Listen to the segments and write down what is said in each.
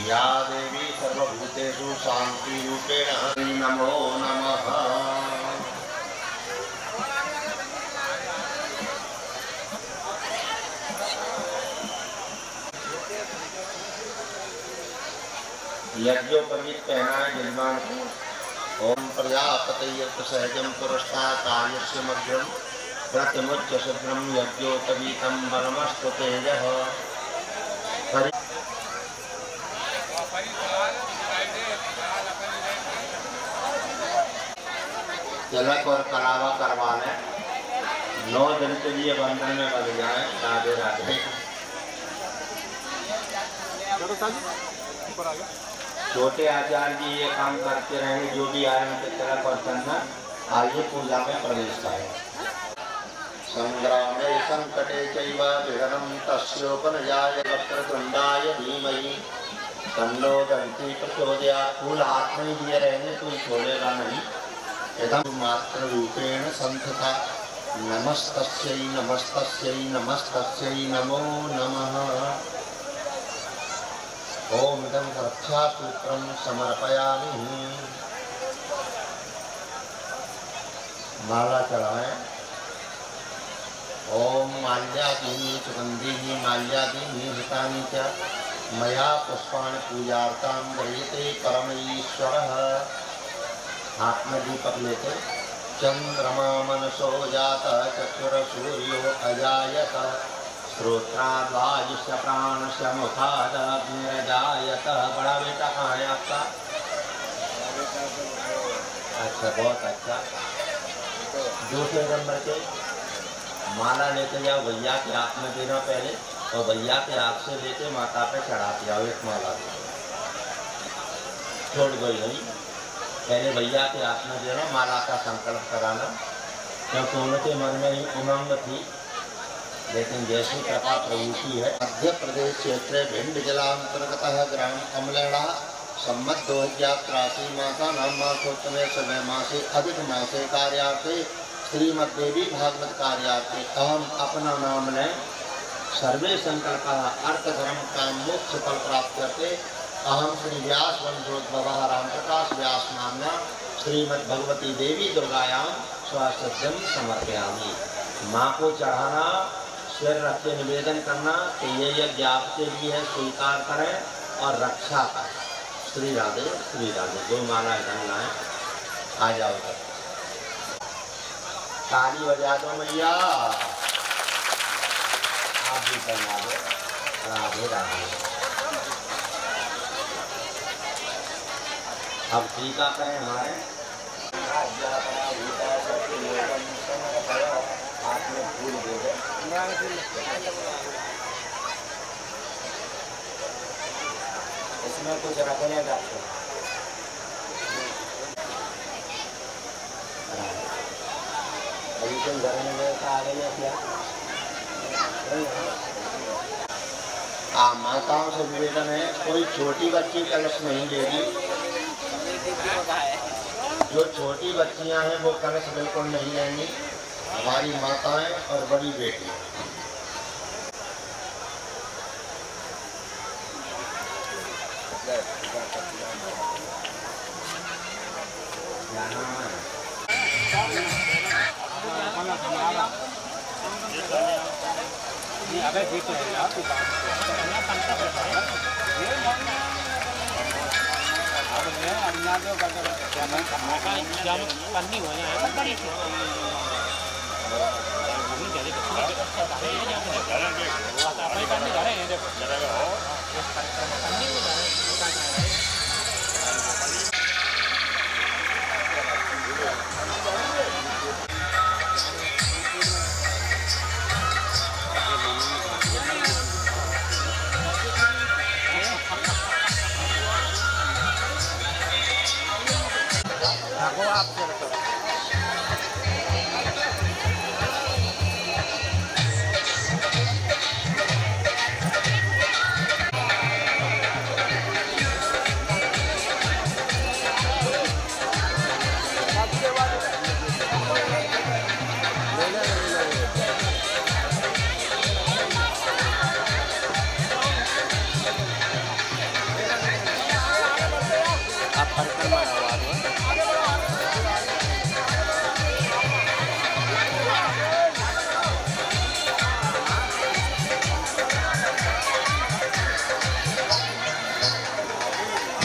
या देवी सर्वभूतेषु शान्तिरूपेण नमो नमः। यज्ञोपवीत पहना है यजमान को। ओम प्रजापतये सहजम पुरस्तात् कार्यस्य मध्यम प्रतिमुच्च शुभ्रम यज्ञोपवीतं बलमस्तु तेजः। तिलक और कलावा करवा लें, 9 दिन के लिए बंधन में बंध जाए। राधे राधे। छोटे आचार्य जी ये काम करते रहेंगे, जो भी आए उनके तिलक और चंदन आइए पूजा में प्रवेश करें। संग्रामे संकटे चैव विघ्नं तस्योपनयाय वक्रतुंडाय धीमहि तन्नो दन्ति प्रचोदयात्। फूल हाथ में लिए रहेंगे कोई छोड़ेगा नहीं। इदं मात्र रूपेण संतता नमस्तस्यै नमस्तस्यै नमस्तस्यै नमो नमः। ओम इदं रक्षासूत्रं समर्पयामि। माला चढ़ाएं। ओम माल्यादीनि सुगंधीनि माल्यादीनि हितानि च मया पुष्पाणि पूजार्थं गृहीते परमेश्वरः। हाथ में दीपक लेते। चंद्रमा मनसो जातः चक्षुरसूर्यो अजायत श्रोत्राद्वायुष्य प्राणस्य मुखादग्निरजायत। बड़ा बेटा कहाँ है आपका? अच्छा, बहुत अच्छा। दूसरे नंबर के माला लेके जाओ, भैया के हाथ में देना पहले, और भैया के हाथ से लेके माता पे चढ़ाते जाओ। एक माला छोड़ गई नहीं, पहले भैया के हाथ में देना, माला का संकल्प कराना, क्योंकि उनके मन में ही उमंग थी। लेकिन जैसी कृपा प्रभु की है। मध्य प्रदेश क्षेत्र भिंड जिलांतर्गत ग्राम कमलेड़ा सम्मत 2083 मासा नाम मासोत्तमे समय मासे अधिक मासे कार्यार्थे श्रीमद्देवी भागवत कार्यार्थे अहम अपना नाम लें। सर्वे संकल्प अर्थ धर्म काम मोक्ष फल प्राप्त करते। अहम श्री व्यास वंशोद्भव राम प्रकाश व्यास नामना श्रीमद् भगवती देवी दुर्गायां स्वास्थ्यम समर्पयामि। माँ को चढ़ाना, सिर रख के निवेदन करना कि ये यज्ञ आपके लिए है, स्वीकार करें और रक्षा करें। श्री राधे श्री राधे। 2 माला इधर लाएं। आ जाओ तक ताली बजा दो मैया। आप भी बजा दो। राधे राधे। अब टीका करें हमारे। हाथ में फूल दे दे। इसमें कुछ रखने डॉक्टर। अभी तुम घर में आ गई है क्या? माताओं से निवेदन है, कोई छोटी बच्ची कलश नहीं लेगी। जो छोटी बच्चियां हैं वो कलश बिल्कुल नहीं लेंगी। हमारी माताएं और बड़ी बेटी। अबे ठीक तो है यार, तू बात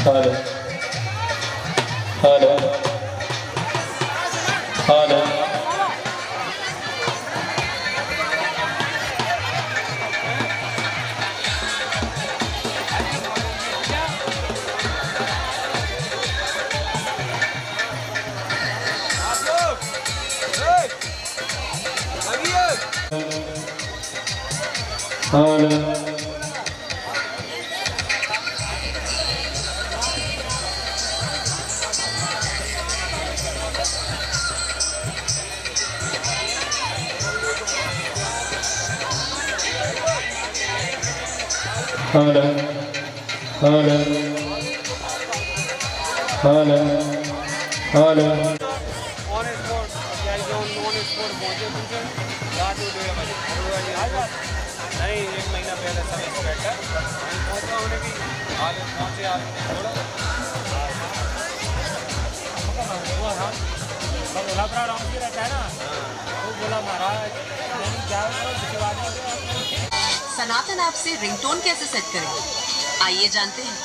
hello hello hello hello hello hello hello hello On is for carry on is for मोजे फंक्शन रात को डेढ़ बजे नहीं एक महीना पहले सब इंस्पेक्टर पहुंचा उन्हें भी आगे पहुंचे आगे थोड़ा बोला राउंड भी रहता है ना वो बोला महाराज क्या सनातन ऐप से रिंगटोन कैसे सेट करें आइए जानते हैं।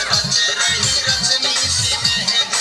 रच रही रचनी सी मेहंदी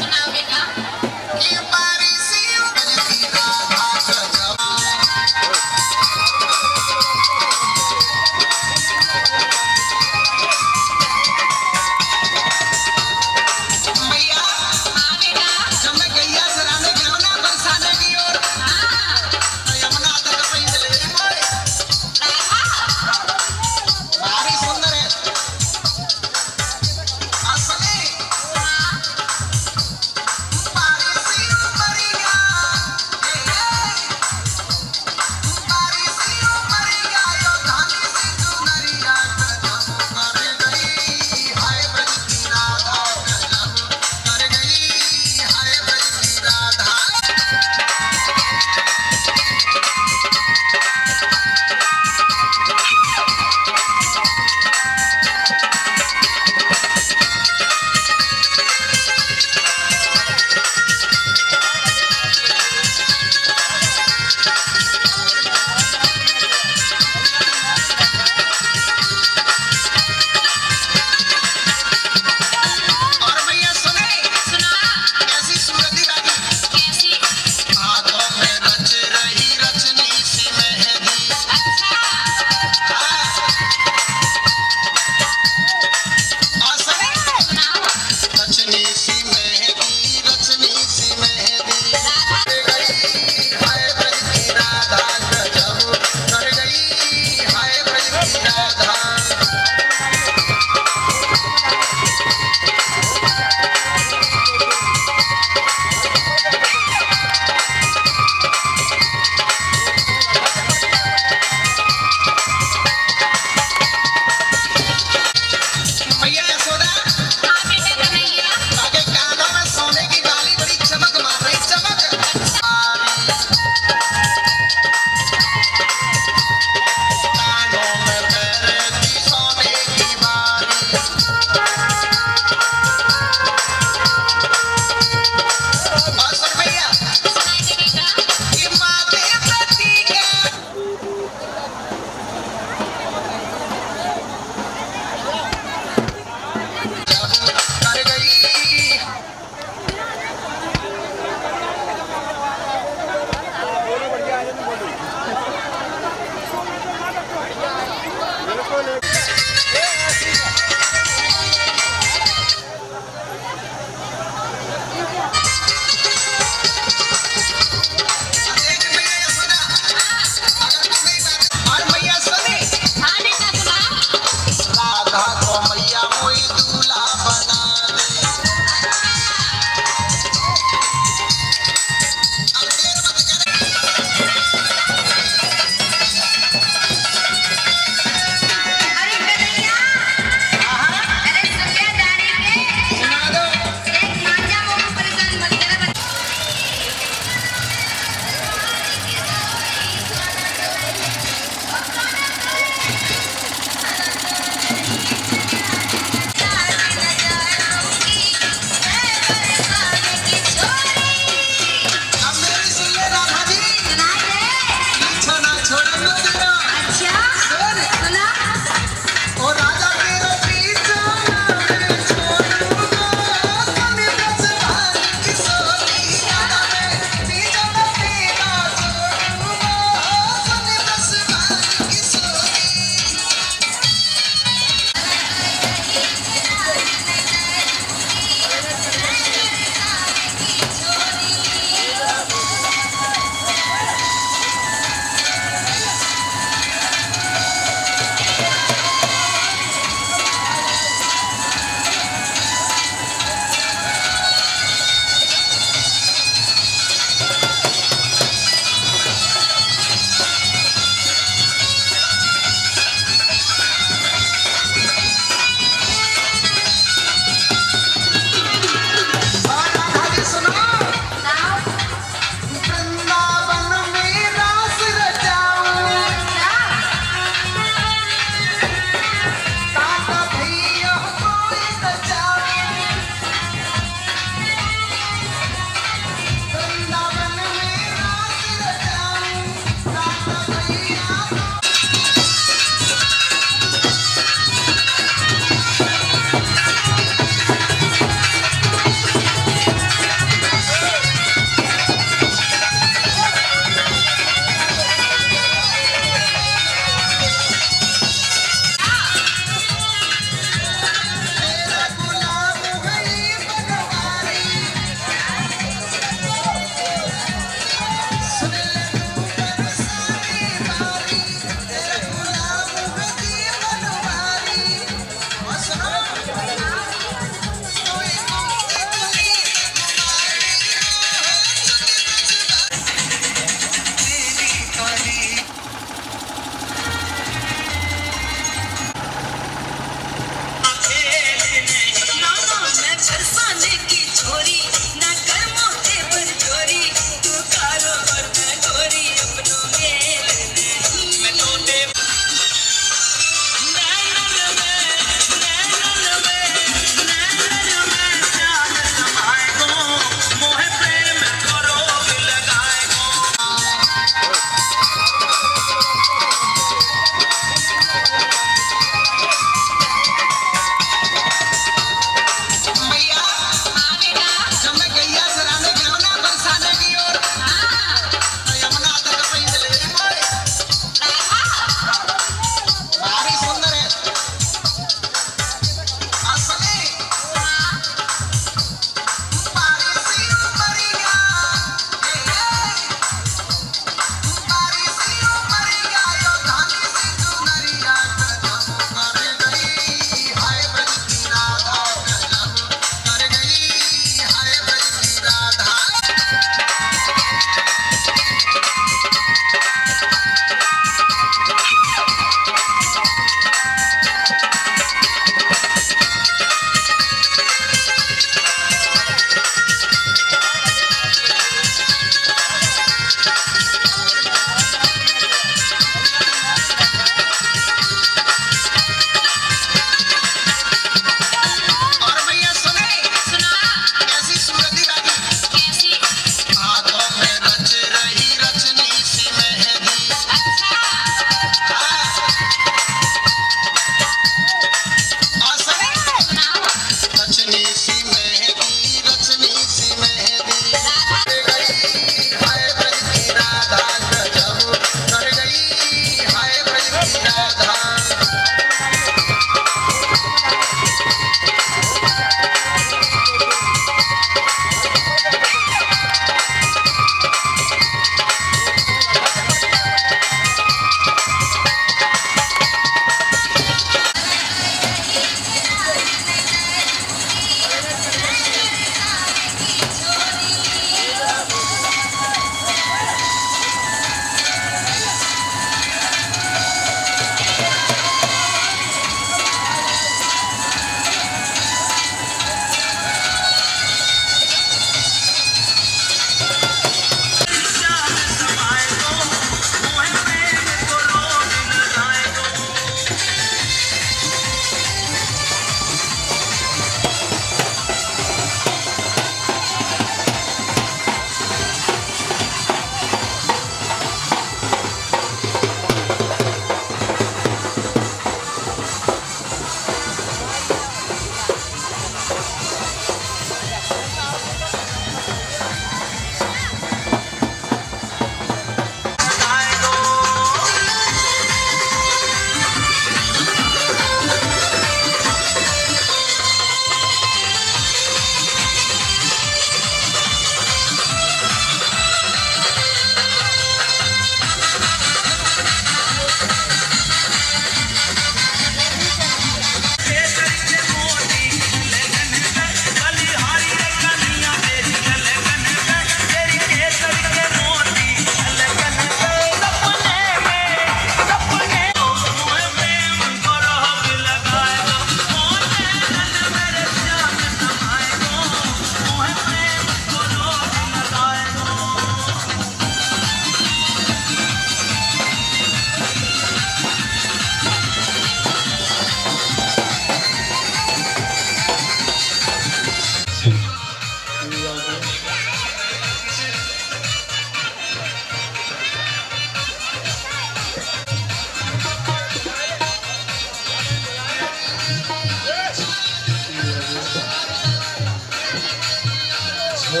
श्री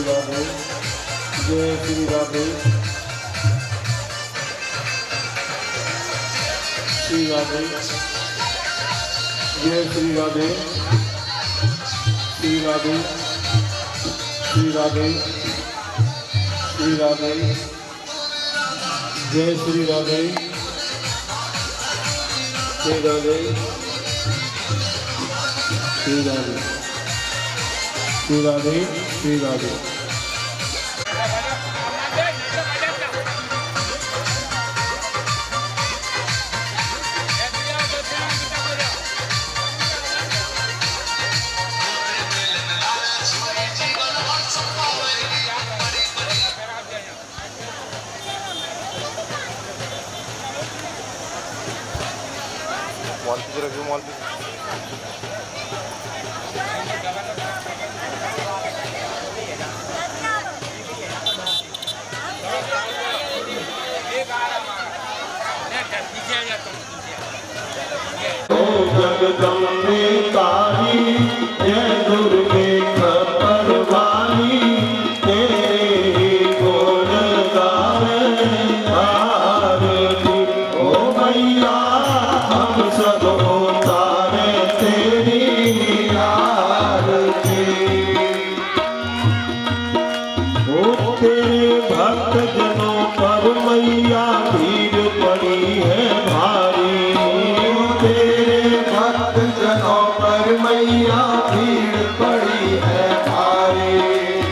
राधे, जय श्री राधे, श्री राधे, जय श्री राधे, श्री राधे, श्री राधे, श्री राधे, जय श्री राधे, श्री राधे, श्री राधे, श्री राधे, श्री राधे। जगदम्बे काली जय दुर्गे खपर वाली तेरे गुण गावे आरती। ओ मैया हम सब उतारे तेरी आरती। ओ तेरे भक्त जनों पर मैया भीड़ पड़ी है भारी। जनों पर मैया भीड़ पड़ी है भारी।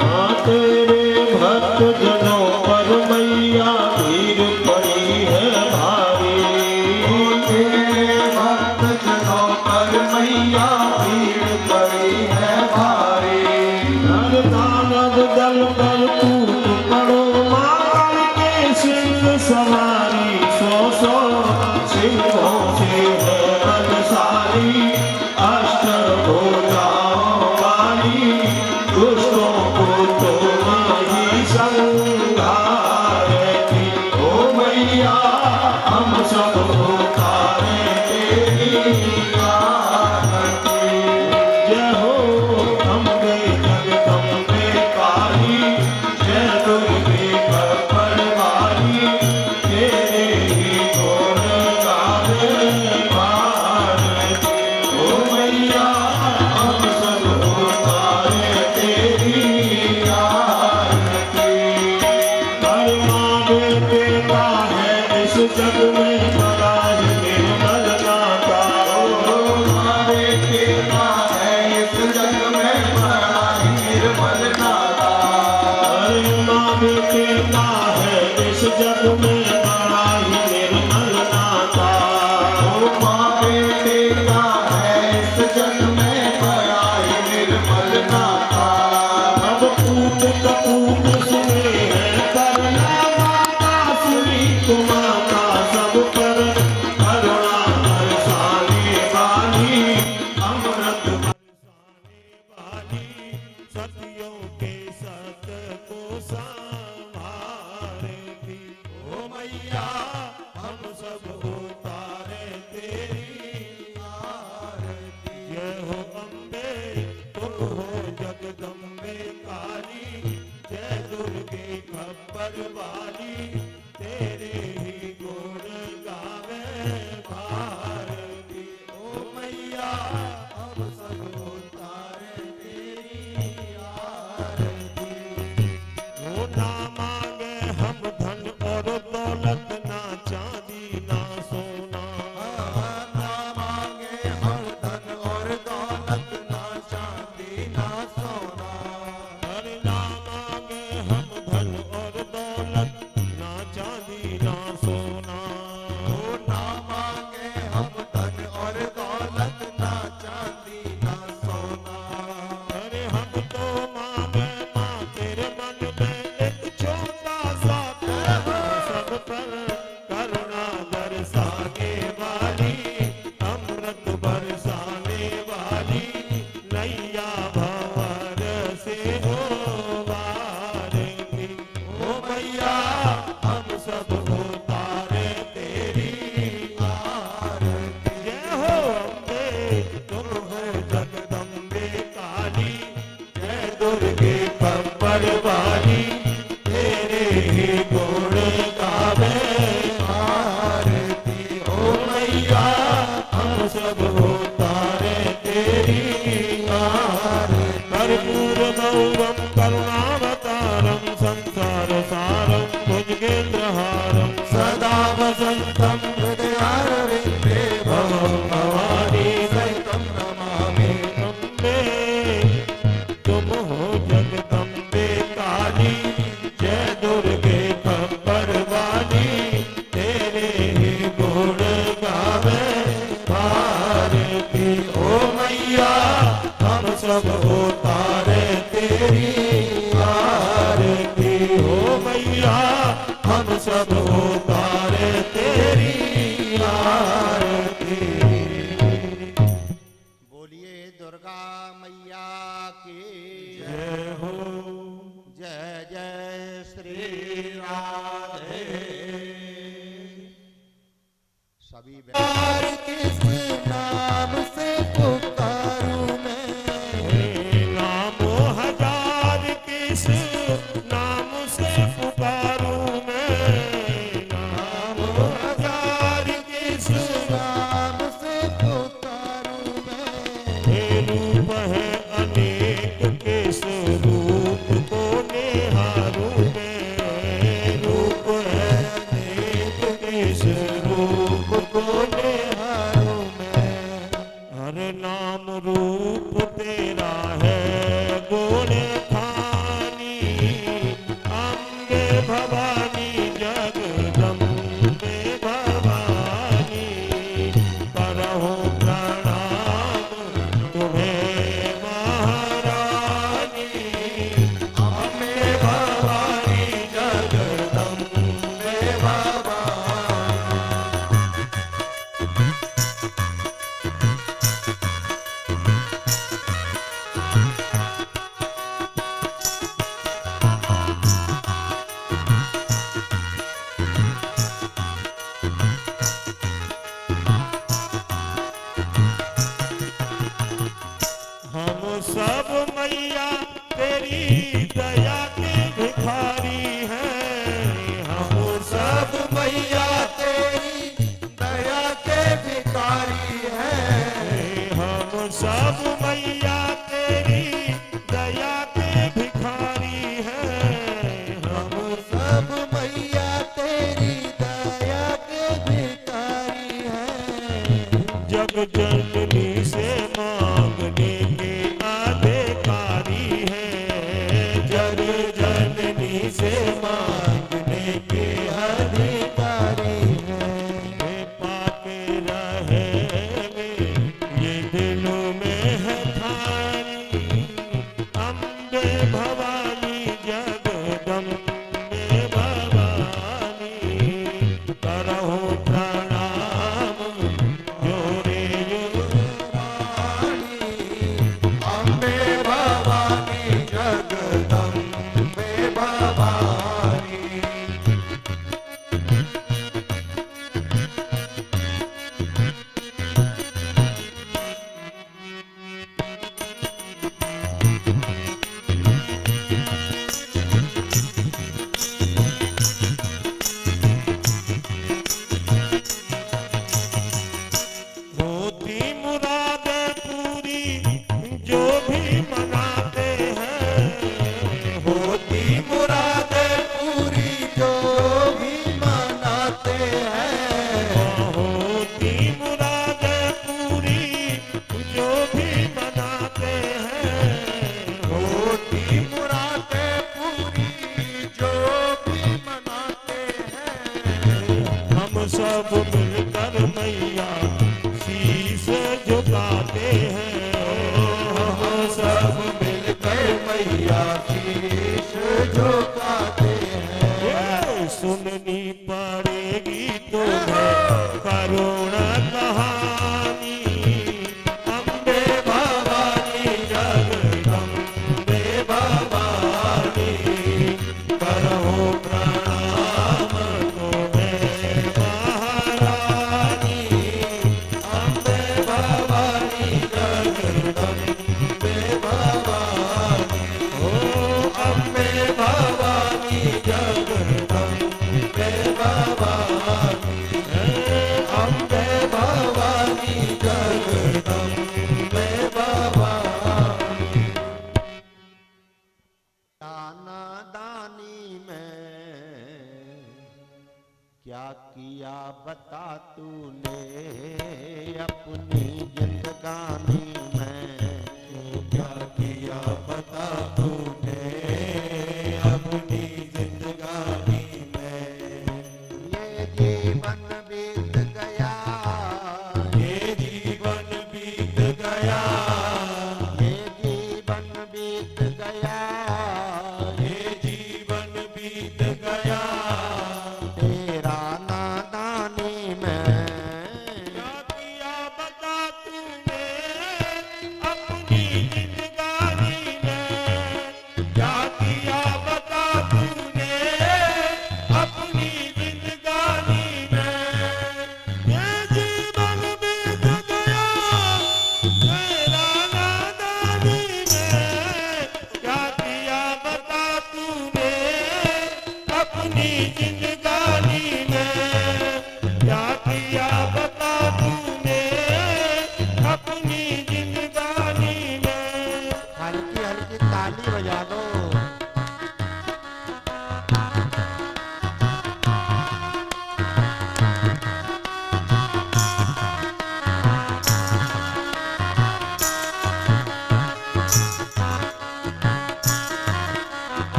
हाँ तेरे भक्त जनों पर मैया भीड़ पड़ी है भारी। तेरे भक्त जनों पर मैया भीड़ पड़ी है भारी। नर दानव दल पर कूद पड़ो मार के सिंह सवारी। सौ सौ सिंहों से है बलशाली अष्टभुजाओं वाली। दुष्टों को तुम ही संहारती। ओ मैया हम सब उतारे तेरी आरती। जय हो अम्बे जगदम्बे काली जय दुर्गे खपर वाली। तेरे ही गुण गावे भारती। ओ मैया हम सब उतारे तेरी आरती। करुणा बेटे का है इस जग में बड़ा ही निर्मल नाता। करुणा बेटे का है इस जग में बड़ा ही निर्मल नाता। करुणा बेटे का है इस जग में बड़ा ही निर्मल नाता। करुणा बेटे का है इस जग में बड़ा ही निर्मल नाता। अब पूत कपूत सुने हैं करना माता सुनी कुमाता। सब पर करुणा बरसाने वाली अमृत बरसाने वाली। सतियों के सत को संभारती। ओ मैया हम सब उतारे तेरी आरती। जय हो अम्बे तुम हो जगदम्बे काली जय दुर्गे खपर वाली। तेरे ही गुण गावे भारती। ओ मैया हम सब उतारे तेरी आरती। ओ ना मांगे हम धन और दौलत ना चांदी ना सोना। ना मांगे हम धन और दौलत ना चांदी ना सोना। हर ना मांगे हम धन और दौलत सब उतारे तेरी आरती हो मैया, हम सब उतारे तेरी आरती। बोलिए दुर्गा मैया की जय हो। जय जय श्री राधे। सभी किस नाम से पुकारूं मैं, नामो हजार किस नाम से पुकारूं मैं, नामो हजार किस नाम से पुकारूं मैं। रूप है अनेक किस रूप को निहारूं मैं, रूप है अनेक किस रूप को निहारूं मैं। हर नाम रूप तेरा है गुण खानी, अम्बे भवानी जगदम्बे भवानी, करहु प्रणाम तुम्हें महारानी, अम्बे भवानी जगदम्बे भवानी। हम सब मैया तेरी दया के भिखारी हैं, हम सब मैया तेरी दया के भिखारी हैं, हम सब मैया तेरी दया के भिखारी हैं, हम सब मैया तेरी दया के भिखारी हैं। जग जननी से मांगने के अधिकारी हैं, जग जननी से मांगने के अधिकारी हैं। वे पाके रहेंगे ये दिलों में है थारी, अम्बे भवानी जगदम्बे भवानी, करहु प्रणाम जोरे रानी, अम्बे भवानी जगदम्बे भवानी। होती मुरादें पूरी जो भी मनाते हैं, होती मुरादें पूरी जो भी मनाते हैं। होती मुरादें पूरी जो भी मनाते हैं, होती मुरादें पूरी जो भी मनाते हैं। हम सब मिलकर मैया शीश झुकाते हैं, हम सब मिलकर मैया शीश झुकाते हैं। ये सुननी पड़ेगी तुम्हें करुण कहानी, अम्बे भवानी जगदम्बे भवानी, करहु प्रणाम तुम्हें महारानी, अम्बे भवानी जगदम्बे भवानी, ओ अम्बे भवानी जगदम्बे भवानी, अम्बे भवानी जगदम्बे भवानी। दाना दानी में क्या किया बता तूने, अपनी जिंदगानी में क्या किया बता तूने, अपनी जिंदगानी में। ये जीवन बीत गया, ये जीवन बीत गया, ये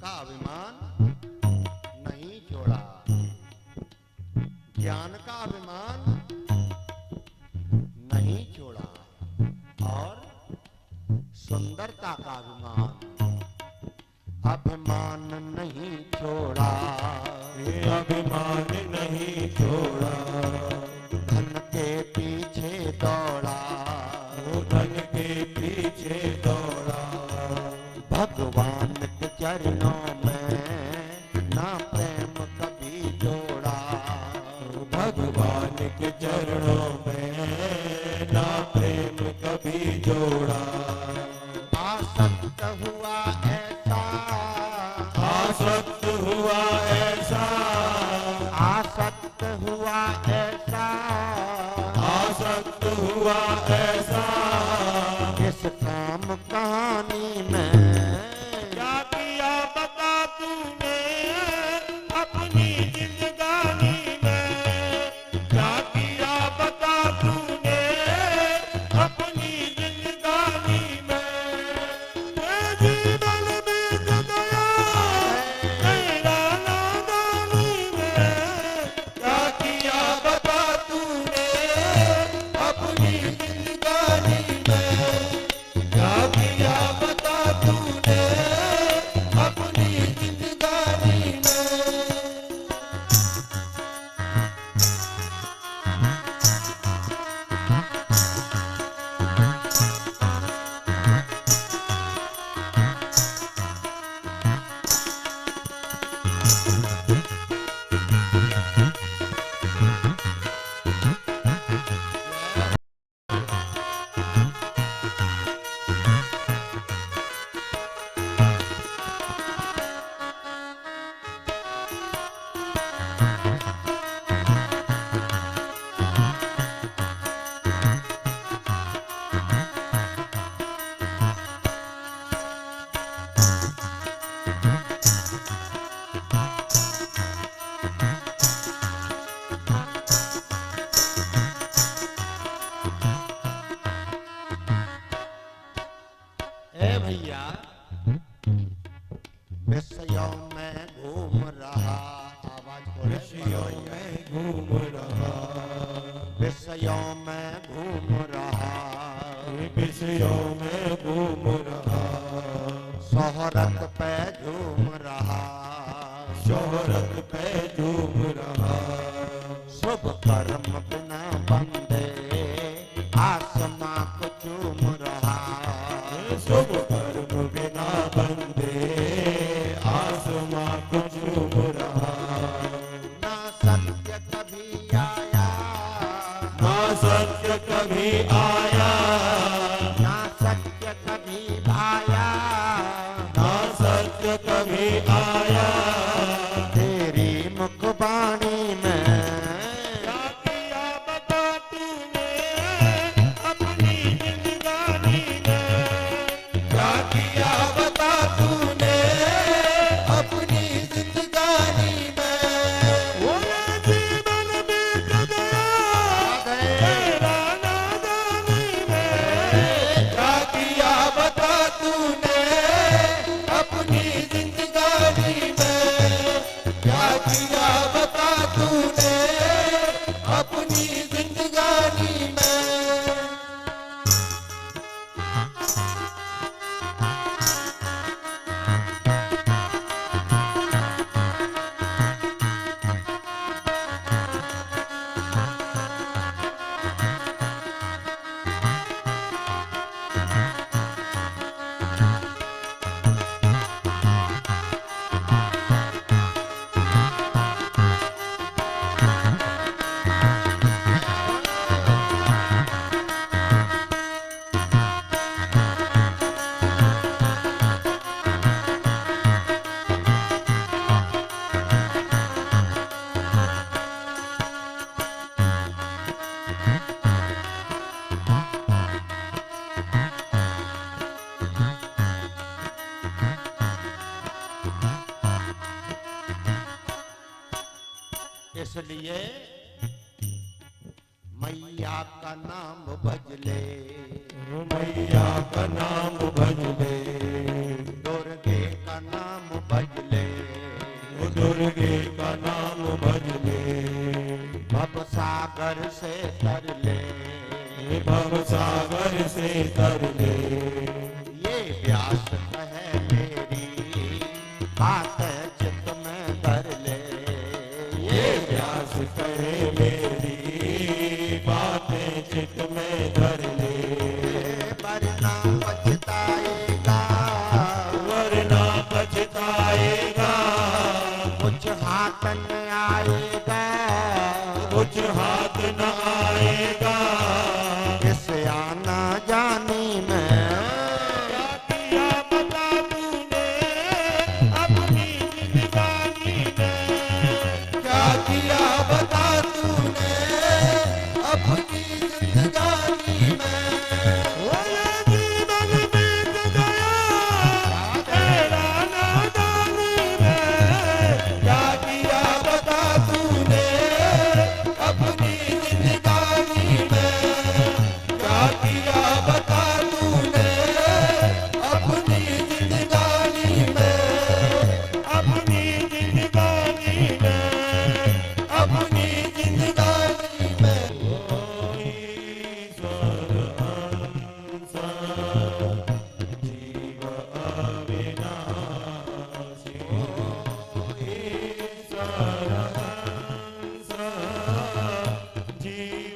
का अभिमान नहीं छोड़ा, ज्ञान का अभिमान नहीं छोड़ा और सुंदरता का अभिमान नहीं छोड़ा, ये अभिमान नहीं छोड़ा। धन के पीछे दौड़ा, वो धन के पीछे दौड़ा, भगवान के चरणों में ना प्रेम कभी जोड़ा, भगवान के चरणों में ना प्रेम कभी जोड़ा। आसक्त हुआ ऐसा, आसक्त हुआ ऐसा, आसक्त हुआ ऐसा, आसक्त हुआ ऐसा, इस काम कहानी में क्या किया बता तूने अपनी जिंदगानी में, क्या किया बता तूने अपनी जिंदगानी में। ये जीवन बीत गया तेरा नादानी में, क्या किया बता तूने अपनी जिंदगानी में, क्या किया बता तूने अपनी जिंदगानी में। ए भैया, विषयों में घूम रहा, आवाज बोले, विषयों में घूम रहा, विषयों में घूम रहा, विषयों में घूम रहा, शोहरत पे झूम रहा, शोहरत पे झूम रहा, शुभ कर्म बिना बंदे आसमां को चूम रहा, शुभ कर्म बिना बंदे आसमां को चूम रहा। ना सत्य कभी आया, ना सत्य कभी आया, ना सत्य कभी आया, ना सत्य कभी आया, तेरी मुखबाणी में क्या किया बता तूने अपनी जिंदगानी में, क्या किया बता तूने अपनी जिंदगानी में। वो जीवन बीत गया तेरा नादानी में, क्या किया बता तूने अपनी जिंदगानी में, क्या किया बता तूने अपनी जिंदगानी में। इसलिए मैया का नाम भजले, मैया का नाम भज ले, दुर्गे का नाम भजले, सागर से तर ले, भव सागर से तर ले। ये व्यास कहे मेरी बात चित्त में धर ले, ये व्यास कहे मेरी बातें चित्त में धर ले। वरना पछताएगा, वरना पछताएगा, कुछ हाथ न आएगा, कुछ हाथ न आएगा। इस आना जानी में क्या किया बता तूने अपनी जिंदगानी में, क्या किया बता तूने अपनी जिंदगानी में। वो ये जीवन बीत गया तेरा नादानी में, क्या किया बता तूने अपनी जिंदगानी में, क्या किया बता तूने अपनी जिंदगानी में, अपनी जिंदगानी में, अपनी जिंदगानी में। ओ ईश्वर हंस जीव अविनाशी, ओ ईश्वर हंस जीव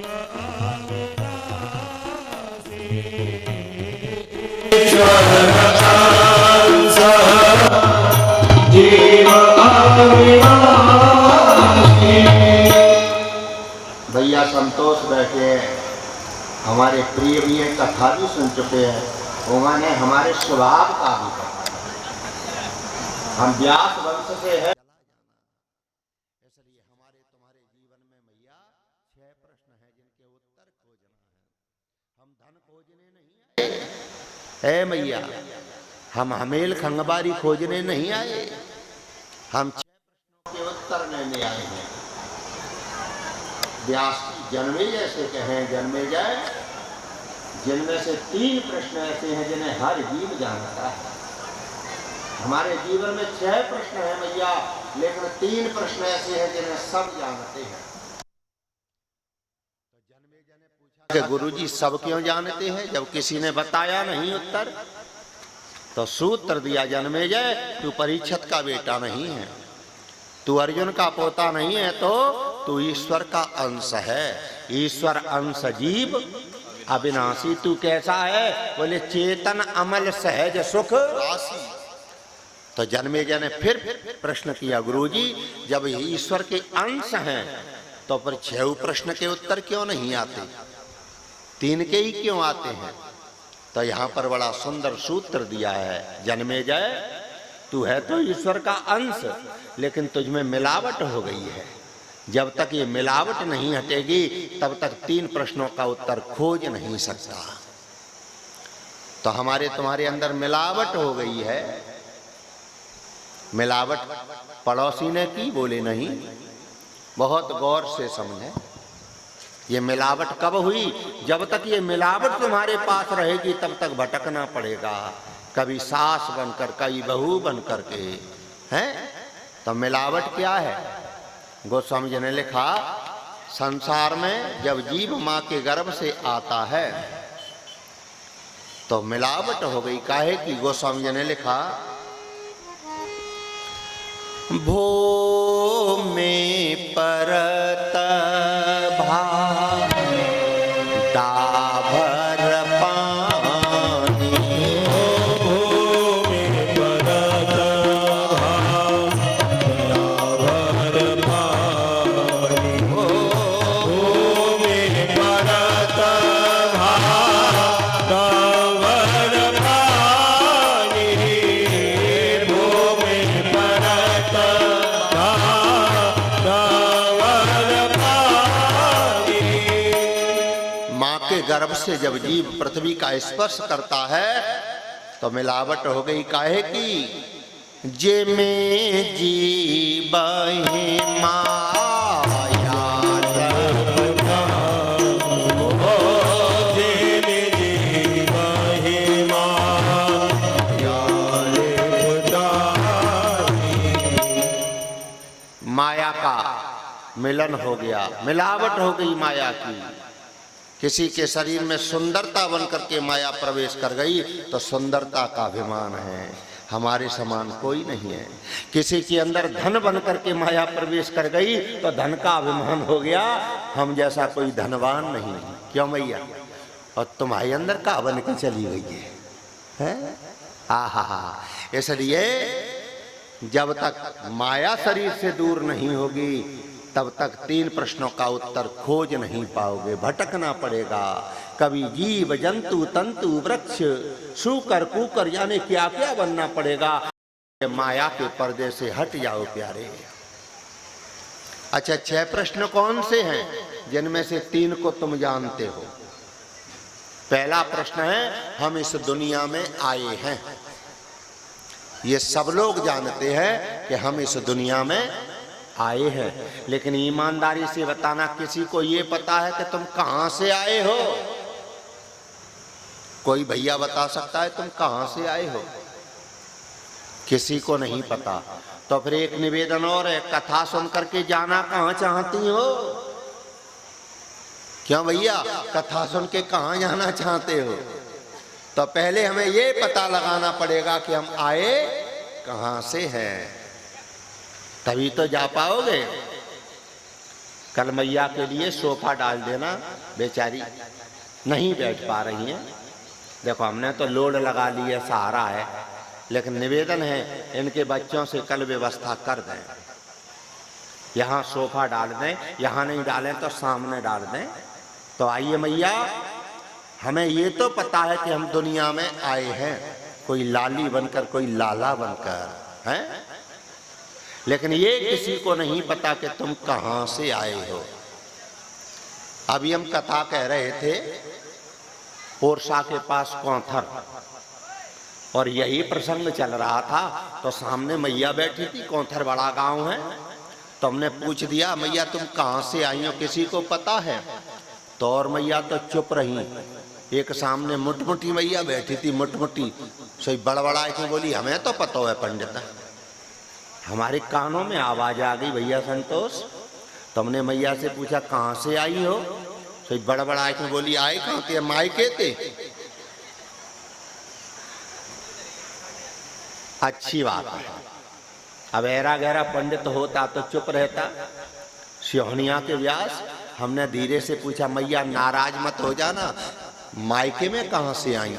भैया संतोष बैठे हैं, हमारे प्रिय भी हैं, कथा भी सुन चुके हैं, उन्होंने हमारे स्वभाव का भी कहा। हम व्यास वंश से हैं। इसलिए हमारे तुम्हारे जीवन में मैया 6 प्रश्न हैं जिनके उत्तर खोजना है। हम धन खोजने नहीं आए, ए मैया, हम हमेल खंगबारी खोजने नहीं आए, हम 6 प्रश्नों के उत्तर लेने आए हैं। व्यास जन्मे जैसे कहें जन्मे जाए, जिनमें से 3 प्रश्न ऐसे हैं जिन्हें हर जीव जानता है। हमारे जीवन में 6 प्रश्न हैं मैया, लेकिन 3 प्रश्न ऐसे हैं जिन्हें सब जानते हैं। कि गुरुजी सब क्यों जानते हैं, जब किसी ने बताया नहीं उत्तर, तो सूत्र दिया जन्मेजय, तू परीक्षित का बेटा नहीं है, तू अर्जुन का पोता नहीं है, तो तू ईश्वर का अंश है। ईश्वर अंश जीव अविनाशी। तू कैसा है? बोले चेतन अमल सहज सुख राशि। तो जन्मेजय ने फिर प्रश्न किया, गुरुजी जब ईश्वर के अंश हैं तो पर 6 प्रश्न के उत्तर क्यों नहीं आते, 3 के ही क्यों आते हैं? तो यहाँ पर बड़ा सुंदर सूत्र दिया है, जन्मेजय तू है तो ईश्वर का अंश, लेकिन तुझमें मिलावट हो गई है। जब तक ये मिलावट नहीं हटेगी तब तक 3 प्रश्नों का उत्तर खोज नहीं सकता। तो हमारे तुम्हारे अंदर मिलावट हो गई है। मिलावट पड़ोसी ने की, बोले नहीं, बहुत गौर से समझे। ये मिलावट कब हुई? जब तक ये मिलावट तुम्हारे पास रहेगी तब तक भटकना पड़ेगा, कभी सास बनकर, कभी बहू बनकर के, हैं? तो मिलावट क्या है? गोस्वामी जी ने लिखा, संसार में जब जीव माँ के गर्भ से आता है तो मिलावट हो गई। काहे कि गोस्वामी जी ने लिखा, भो में परत भार दाभर पानी, भो में परत भार दाभर पानी, भो में परत भार दाभर पानी, भो में परत माँ के गर्भ से जब जीव पृथ्वी का स्पर्श करता है तो मिलावट हो गई। काहे की जे में जीव ही माया माया का मिलन हो गया, मिलावट हो गई माया की। किसी के शरीर में सुंदरता बन करके माया प्रवेश कर गई तो सुंदरता का अभिमान है, हमारे समान कोई नहीं है। किसी के अंदर धन बन करके माया प्रवेश कर गई तो धन का अभिमान हो गया, हम जैसा कोई धनवान नहीं। क्यों मैया? और तुम्हारे अंदर का बन के चली गई है? आहा, इसलिए जब तक माया शरीर से दूर नहीं होगी तब तक 3 प्रश्नों का उत्तर खोज नहीं पाओगे, भटकना पड़ेगा। कभी जीव जंतु तंतु वृक्ष सूकर कुकर यानी क्या क्या बनना पड़ेगा। माया के पर्दे से हट जाओ प्यारे। अच्छा, 6 प्रश्न कौन से हैं जिनमें से 3 को तुम जानते हो? पहला प्रश्न है, हम इस दुनिया में आए हैं। ये सब लोग जानते हैं कि हम इस दुनिया में आए हैं, लेकिन ईमानदारी से बताना, किसी को ये पता है कि तुम कहां से आए हो? कोई भैया बता सकता है तुम कहां से आए हो? किसी को नहीं पता। तो फिर एक निवेदन और है, कथा सुन करके जाना कहां चाहती हो? क्यों भैया, कथा सुन के कहां जाना चाहते हो? तो पहले हमें ये पता लगाना पड़ेगा कि हम आए कहां से हैं, तभी तो जा पाओगे। कल मैया के लिए सोफा डाल देना, बेचारी नहीं बैठ पा रही हैं। देखो हमने तो लोड लगा ली है, सहारा है, लेकिन निवेदन है इनके बच्चों से कल व्यवस्था कर दें, यहाँ सोफा डाल दें, यहाँ नहीं डालें तो सामने डाल दें। तो आइए मैया, हमें ये तो पता है कि हम दुनिया में आए हैं, कोई लाली बनकर कोई लाला बनकर हैं, लेकिन ये किसी को नहीं पता कि तुम कहां से आए हो। अभी हम कथा कह रहे थे पोरसा के पास कौंथर, और यही प्रसंग चल रहा था तो सामने मैया बैठी थी। कौंथर बड़ा गांव है, तो हमने पूछ दिया मैया तुम कहां से आई हो, किसी को पता है? तो और मैया तो चुप रही। एक सामने मुटमुटी मैया बैठी थी, मुटमुटी सही बड़बड़ा के बोली हमें तो पता है पंडित। हमारे कानों में आवाज आ गई, भैया संतोष। तो हमने मैया से पूछा कहां से आई हो? सही बड़बड़ा के बोली आए कहां थे, मायके थे। अच्छी बात है, अब ऐरा गहरा पंडित होता तो चुप रहता। सिहोनिया के व्यास, हमने धीरे से पूछा मैया नाराज मत हो जाना, मायके में कहां से आई?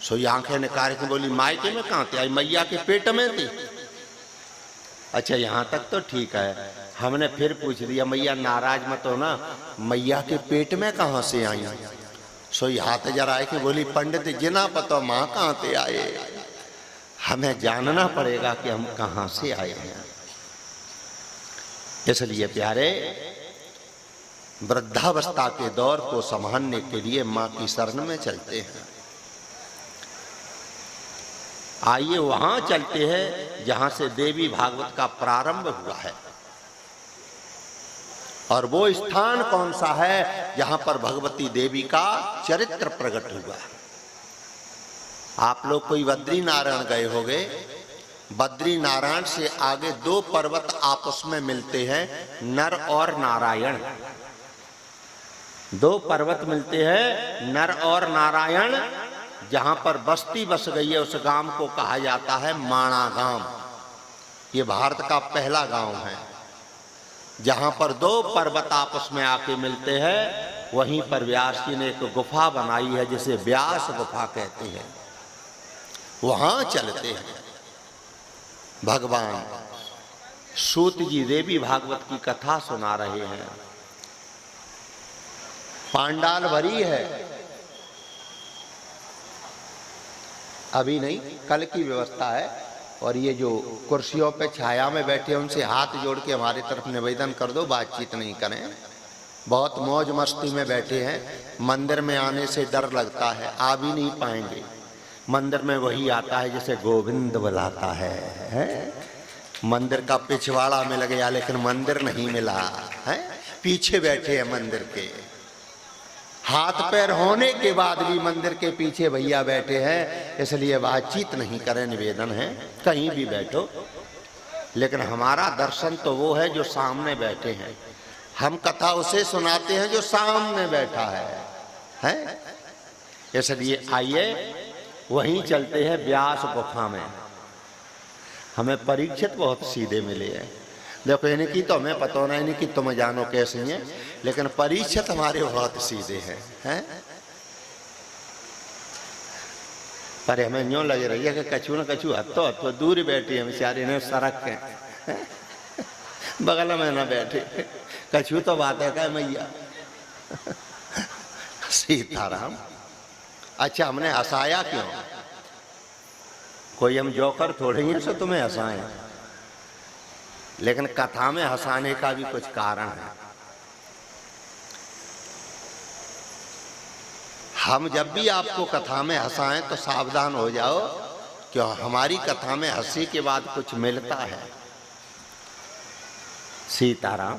सो आंखें निकाल के बोली मायके में कहां थे आई? मैया के पेट में थी। अच्छा यहाँ तक तो ठीक है। हमने फिर पूछ दिया मैया नाराज मत हो ना, मैया के पेट में कहां से आई? सो हाथ जरा के बोली पंडित जिना पता माँ कहां से आए, हमें जानना पड़ेगा कि हम कहां से आए हैं। इसलिए प्यारे, वृद्धावस्था के दौर को संभालने के लिए मां की शरण में चलते हैं। आइए वहां चलते हैं जहां से देवी भागवत का प्रारंभ हुआ है, और वो स्थान कौन सा है जहां पर भगवती देवी का चरित्र प्रकट हुआ है। आप लोग कोई बद्री नारायण गए होंगे, बद्री नारायण से आगे 2 पर्वत आपस में मिलते हैं, नर और नारायण। 2 पर्वत मिलते हैं, नर और नारायण। जहां पर बस्ती बस गई है उस गांव को कहा जाता है माणा गांव। ये भारत का पहला गांव है जहां पर 2 पर्वत आपस में आके मिलते हैं। वहीं पर व्यास जी ने एक गुफा बनाई है जिसे व्यास गुफा कहते हैं। वहां चलते हैं। भगवान सूत जी देवी भागवत की कथा सुना रहे हैं। पांडाल भरी है, अभी नहीं, कल की व्यवस्था है। और ये जो कुर्सियों पे छाया में बैठे उनसे हाथ जोड़ के हमारी तरफ निवेदन कर दो, बातचीत नहीं करें। बहुत मौज मस्ती में बैठे हैं। मंदिर में आने से डर लगता है, आ भी नहीं पाएंगे। मंदिर में वही आता है जिसे गोविंद बुलाता है। मंदिर का पिछवाड़ा मिल गया लेकिन मंदिर नहीं मिला है। पीछे बैठे हैं मंदिर के, हाथ पैर होने के बाद भी मंदिर के पीछे भैया बैठे हैं। इसलिए बातचीत नहीं करें, निवेदन है। कहीं भी बैठो लेकिन हमारा दर्शन तो वो है जो सामने बैठे हैं। हम कथा उसे सुनाते हैं जो सामने बैठा है? इसलिए आइए वहीं चलते हैं व्यास गुफा में। हमें परीक्षित बहुत सीधे मिले हैं। देखो इनकी तो हमें पता नहीं, इनकी तुम जानो कैसे हैं, लेकिन परीक्षित हमारे बहुत सीधे हैं? पर हमें यूँ लग रही है कि कछु न कछु हत्तो दूर बैठी है बेचारी ने सड़क के बगल में ना बैठे। कछु तो बात है क्या मैया? सीताराम। अच्छा हमने हंसाया क्यों? कोई हम जोकर थोड़े ही सो तुम्हें हंसाएं, लेकिन कथा में हंसाने का भी कुछ कारण है। हम जब भी आपको कथा में हंसाएं तो सावधान हो जाओ, क्यों हमारी कथा में हंसी के बाद कुछ मिलता है। सीताराम।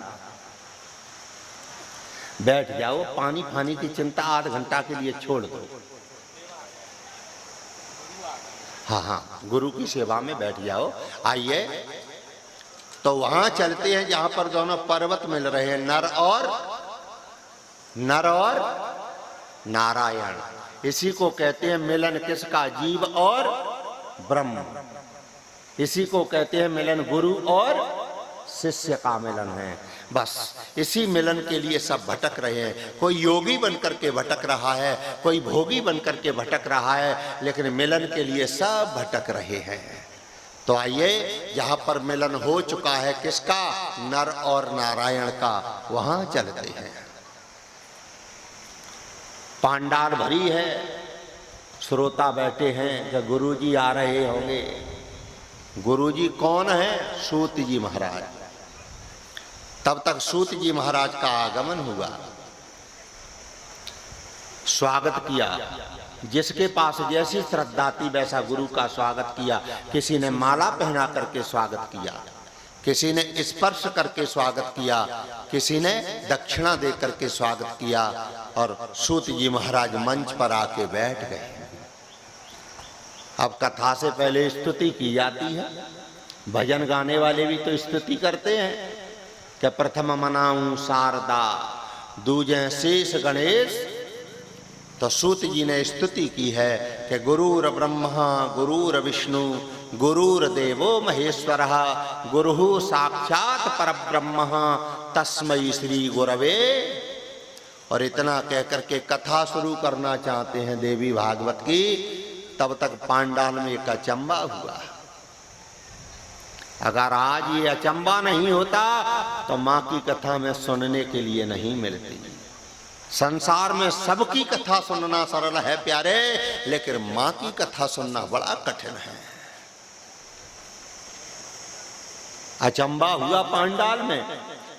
बैठ जाओ, पानी फानी की चिंता आध घंटा के लिए छोड़ दो। हाँ, गुरु की सेवा में बैठ जाओ। आइए तो वहां चलते हैं जहां पर दोनों पर्वत मिल रहे हैं, नर और नारायण। इसी को कहते हैं मिलन किसका? जीव और ब्रह्म। इसी को कहते हैं मिलन गुरु और शिष्य का मिलन है। बस इसी मिलन के लिए सब भटक रहे हैं। कोई योगी बनकर के भटक रहा है, कोई भोगी बनकर के भटक रहा है, लेकिन मिलन के लिए सब भटक रहे हैं। तो आइए जहां पर मिलन हो चुका है किसका? नर और नारायण का, वहां चलते हैं। पांडाल भरी है, श्रोता बैठे हैं कि गुरुजी आ रहे होंगे। गुरुजी कौन है? सूत जी महाराज। तब तक सूत जी महाराज का आगमन हुआ, स्वागत किया। जिसके पास जैसी श्रद्धा थी वैसा गुरु का स्वागत किया। किसी ने माला पहना करके स्वागत किया, किसी ने स्पर्श करके स्वागत किया, किसी ने दक्षिणा दे करके स्वागत किया। और सूत जी महाराज मंच पर आके बैठ गए। अब कथा से पहले स्तुति की जाती है। भजन गाने वाले भी तो स्तुति करते हैं कि प्रथम मनाऊं शारदा, दूजे शेष गणेश। तो सूत जी ने स्तुति की है कि गुरुर ब्रह्मा गुरुर विष्णु गुरुर्देवो महेश्वरः गुरुः साक्षात परब्रह्म तस्मै श्री गुरवे। और इतना कहकर के कथा शुरू करना चाहते हैं देवी भागवत की, तब तक पांडाल में एक अचंबा हुआ। अगर आज ये अचंबा नहीं होता तो माँ की कथा में सुनने के लिए नहीं मिलती। संसार में सबकी कथा सुनना सरल है प्यारे, लेकिन माँ की कथा सुनना बड़ा कठिन है। अचंबा हुआ पांडाल में।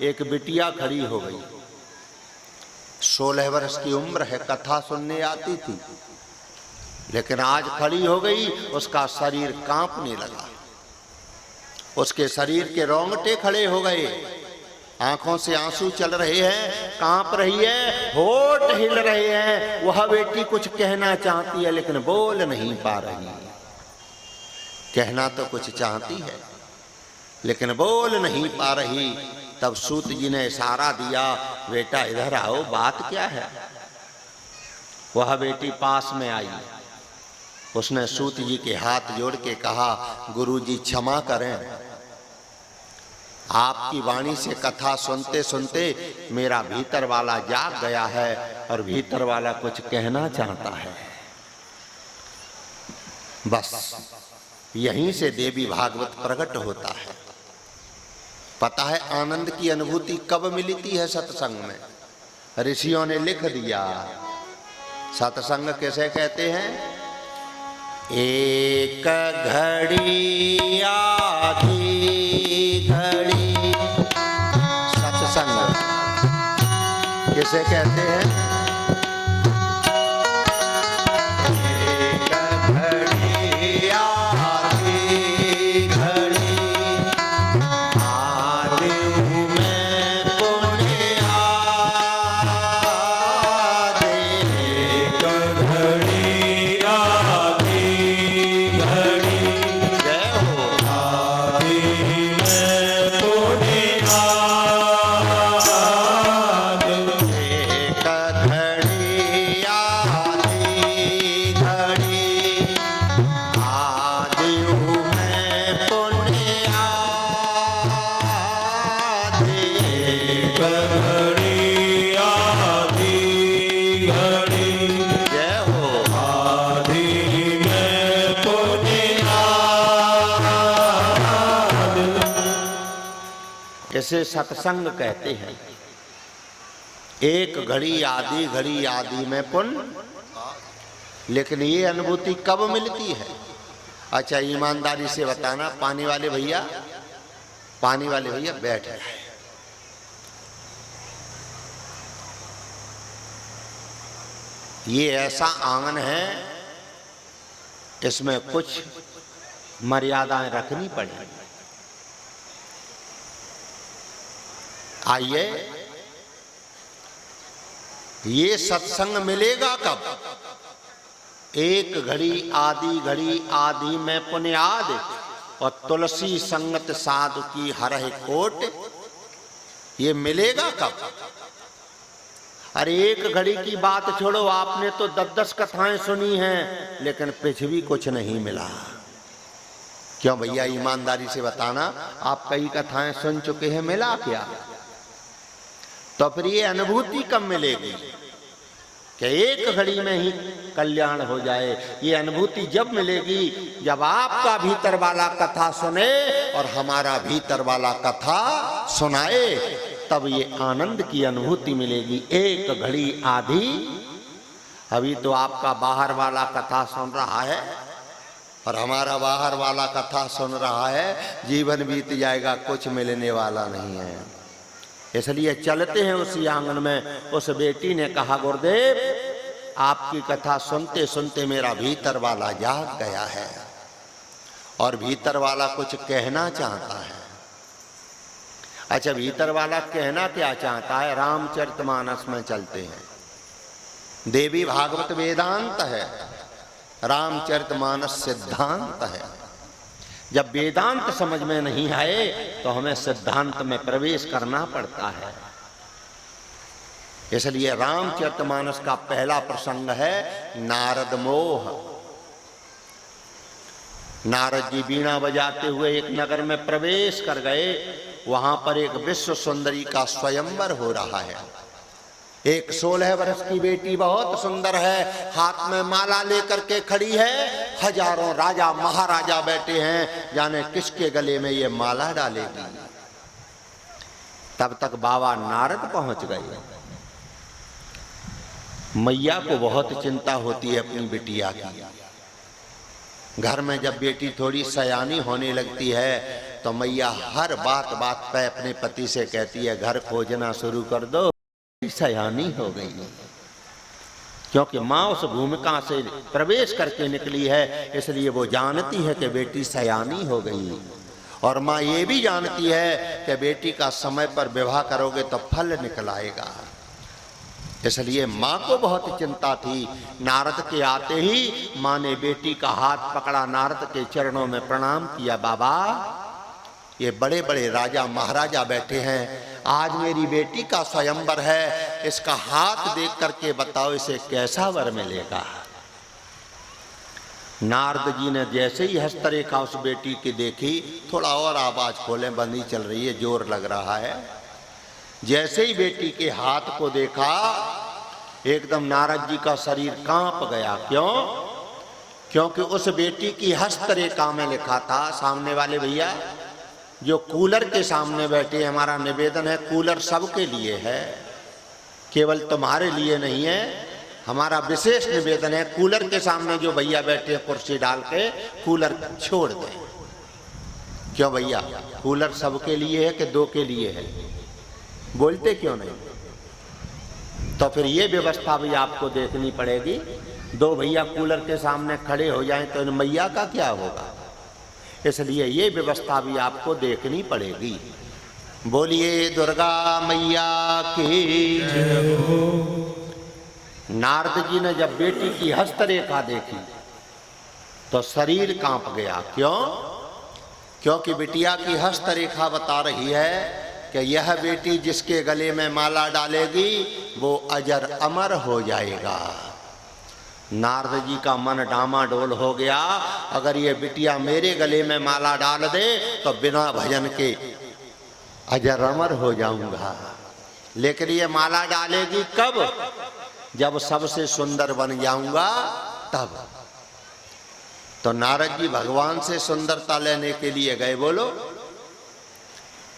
एक बिटिया खड़ी हो गई, 16 वर्ष की उम्र है, कथा सुनने आती थी, लेकिन आज खड़ी हो गई, उसका शरीर कांपने लगा। उसके शरीर के रोंगटे खड़े हो गए, आंखों से आंसू चल रहे हैं, कांप रही है, होठ हिल रहे हैं। वह बेटी कुछ कहना चाहती है लेकिन बोल नहीं पा रही। कहना तो कुछ चाहती है लेकिन बोल नहीं पा रही। तब सूत जी ने इशारा दिया, बेटा इधर आओ, बात क्या है? वह बेटी पास में आई। उसने सूत जी के हाथ जोड़ के कहा, गुरुजी क्षमा करें, आपकी वाणी से कथा सुनते सुनते मेरा भीतर वाला जाग गया है और भीतर वाला कुछ कहना चाहता है। बस यहीं से देवी भागवत प्रकट होता है। पता है आनंद की अनुभूति कब मिलती है? सत्संग में। ऋषियों ने लिख दिया, सत्संग कैसे कहते हैं? एक घड़ी आधी घड़ी। सत्संग किसे कहते हैं? एक घड़ी आधी घड़ी, आदि हूँ मैं पुण्य आदि। एक घड़ी आधी घड़ी, जय हो। आदि में इसे सत्संग कहते हैं। एक घड़ी आदि में पुण्य, लेकिन ये अनुभूति कब मिलती है? अच्छा ईमानदारी से बताना, पानी वाले भैया बैठ रहे। ये ऐसा आंगन है, इसमें कुछ मर्यादाएं रखनी पड़ेगी। आइए, ये सत्संग मिलेगा कब? एक घड़ी आदि में पुण्याद, और तुलसी संगत साधु की हरहि कोट। ये मिलेगा कब? अरे एक घड़ी की बात छोड़ो, आपने तो 10-10 कथाएं सुनी हैं, लेकिन कुछ भी कुछ नहीं मिला। क्यों भैया, ईमानदारी से बताना, आप कई कथाएं सुन चुके हैं, मिला क्या? तो फिर ये अनुभूति कब मिलेगी कि एक घड़ी में ही कल्याण हो जाए? ये अनुभूति जब मिलेगी जब आपका भीतर वाला कथा सुने और हमारा भीतर वाला कथा सुनाए, तब ये आनंद की अनुभूति मिलेगी। एक घड़ी आधी, अभी तो आपका बाहर वाला कथा सुन रहा है और हमारा बाहर वाला कथा सुन रहा है, जीवन बीत जाएगा, कुछ मिलने वाला नहीं है। इसलिए चलते हैं उसी आंगन में। उस बेटी ने कहा, गुरुदेव आपकी कथा सुनते सुनते मेरा भीतर वाला जाग गया है और भीतर वाला कुछ कहना चाहता है। अच्छा, भीतर वाला कहना क्या चाहता है? रामचरितमानस में चलते हैं। देवी भागवत वेदांत है, रामचरितमानस सिद्धांत है। जब वेदांत समझ में नहीं आए तो हमें सिद्धांत में प्रवेश करना पड़ता है। इसलिए रामचरितमानस का पहला प्रसंग है नारद मोह। नारद जी बीणा बजाते हुए एक नगर में प्रवेश कर गए। वहां पर एक विश्व सुंदरी का स्वयंवर हो रहा है। एक 16 वर्ष की बेटी बहुत सुंदर है, हाथ में माला लेकर के खड़ी है। हजारों राजा महाराजा बैठे हैं, जाने किसके गले में ये माला डालेगी। तब तक बाबा नारद पहुंच गए। मैया को बहुत चिंता होती है अपनी बिटिया की। घर में जब बेटी थोड़ी सयानी होने लगती है तो मैया हर बात पे अपने पति से कहती है, घर खोजना शुरू कर दो, सयानी हो गई। क्योंकि माँ उस भूमिका से प्रवेश करके निकली है, इसलिए वो जानती है कि बेटी सयानी हो गई। और माँ ये भी जानती है कि बेटी का समय पर विवाह करोगे तो फल निकल आएगा। इसलिए माँ को बहुत चिंता थी। नारद के आते ही माँ ने बेटी का हाथ पकड़ा, नारद के चरणों में प्रणाम किया। बाबा, ये बड़े बड़े राजा महाराजा बैठे हैं, आज मेरी बेटी का स्वयंवर है, इसका हाथ देख करके बताओ इसे कैसा वर मिलेगा। नारद जी ने जैसे ही हस्तरेखा उस बेटी की देखी, थोड़ा और आवाज खोलें, बंदी चल रही है, जोर लग रहा है। जैसे ही बेटी के हाथ को देखा, एकदम नारद जी का शरीर कांप गया। क्यों? क्योंकि उस बेटी की हस्तरेखा में लिखा था, सामने वाले भैया जो कूलर के सामने बैठे, हमारा निवेदन है, कूलर सबके लिए है, केवल तुम्हारे लिए नहीं है। हमारा विशेष निवेदन है, कूलर के सामने जो भैया बैठे कुर्सी डाल के कूलर छोड़ दें। क्यों भैया, कूलर सबके लिए है कि दो के लिए है? बोलते क्यों नहीं? तो फिर ये व्यवस्था भी आपको देखनी पड़ेगी। दो भैया कूलर के सामने खड़े हो जाएं तो इन मैया का क्या होगा? इसलिए ये व्यवस्था भी आपको देखनी पड़ेगी। बोलिए दुर्गा मैया की जय हो। नारद जी ने जब बेटी की हस्तरेखा देखी तो शरीर कांप गया। क्यों? क्योंकि बिटिया की हस्तरेखा बता रही है कि यह बेटी जिसके गले में माला डालेगी वो अजर अमर हो जाएगा। नारद जी का मन डामाडोल हो गया। अगर ये बिटिया मेरे गले में माला डाल दे तो बिना भजन के अजर अमर हो जाऊंगा। लेकिन ये माला डालेगी कब? जब सबसे सुंदर बन जाऊंगा तब। तो नारद जी भगवान से सुंदरता लेने के लिए गए। बोलो।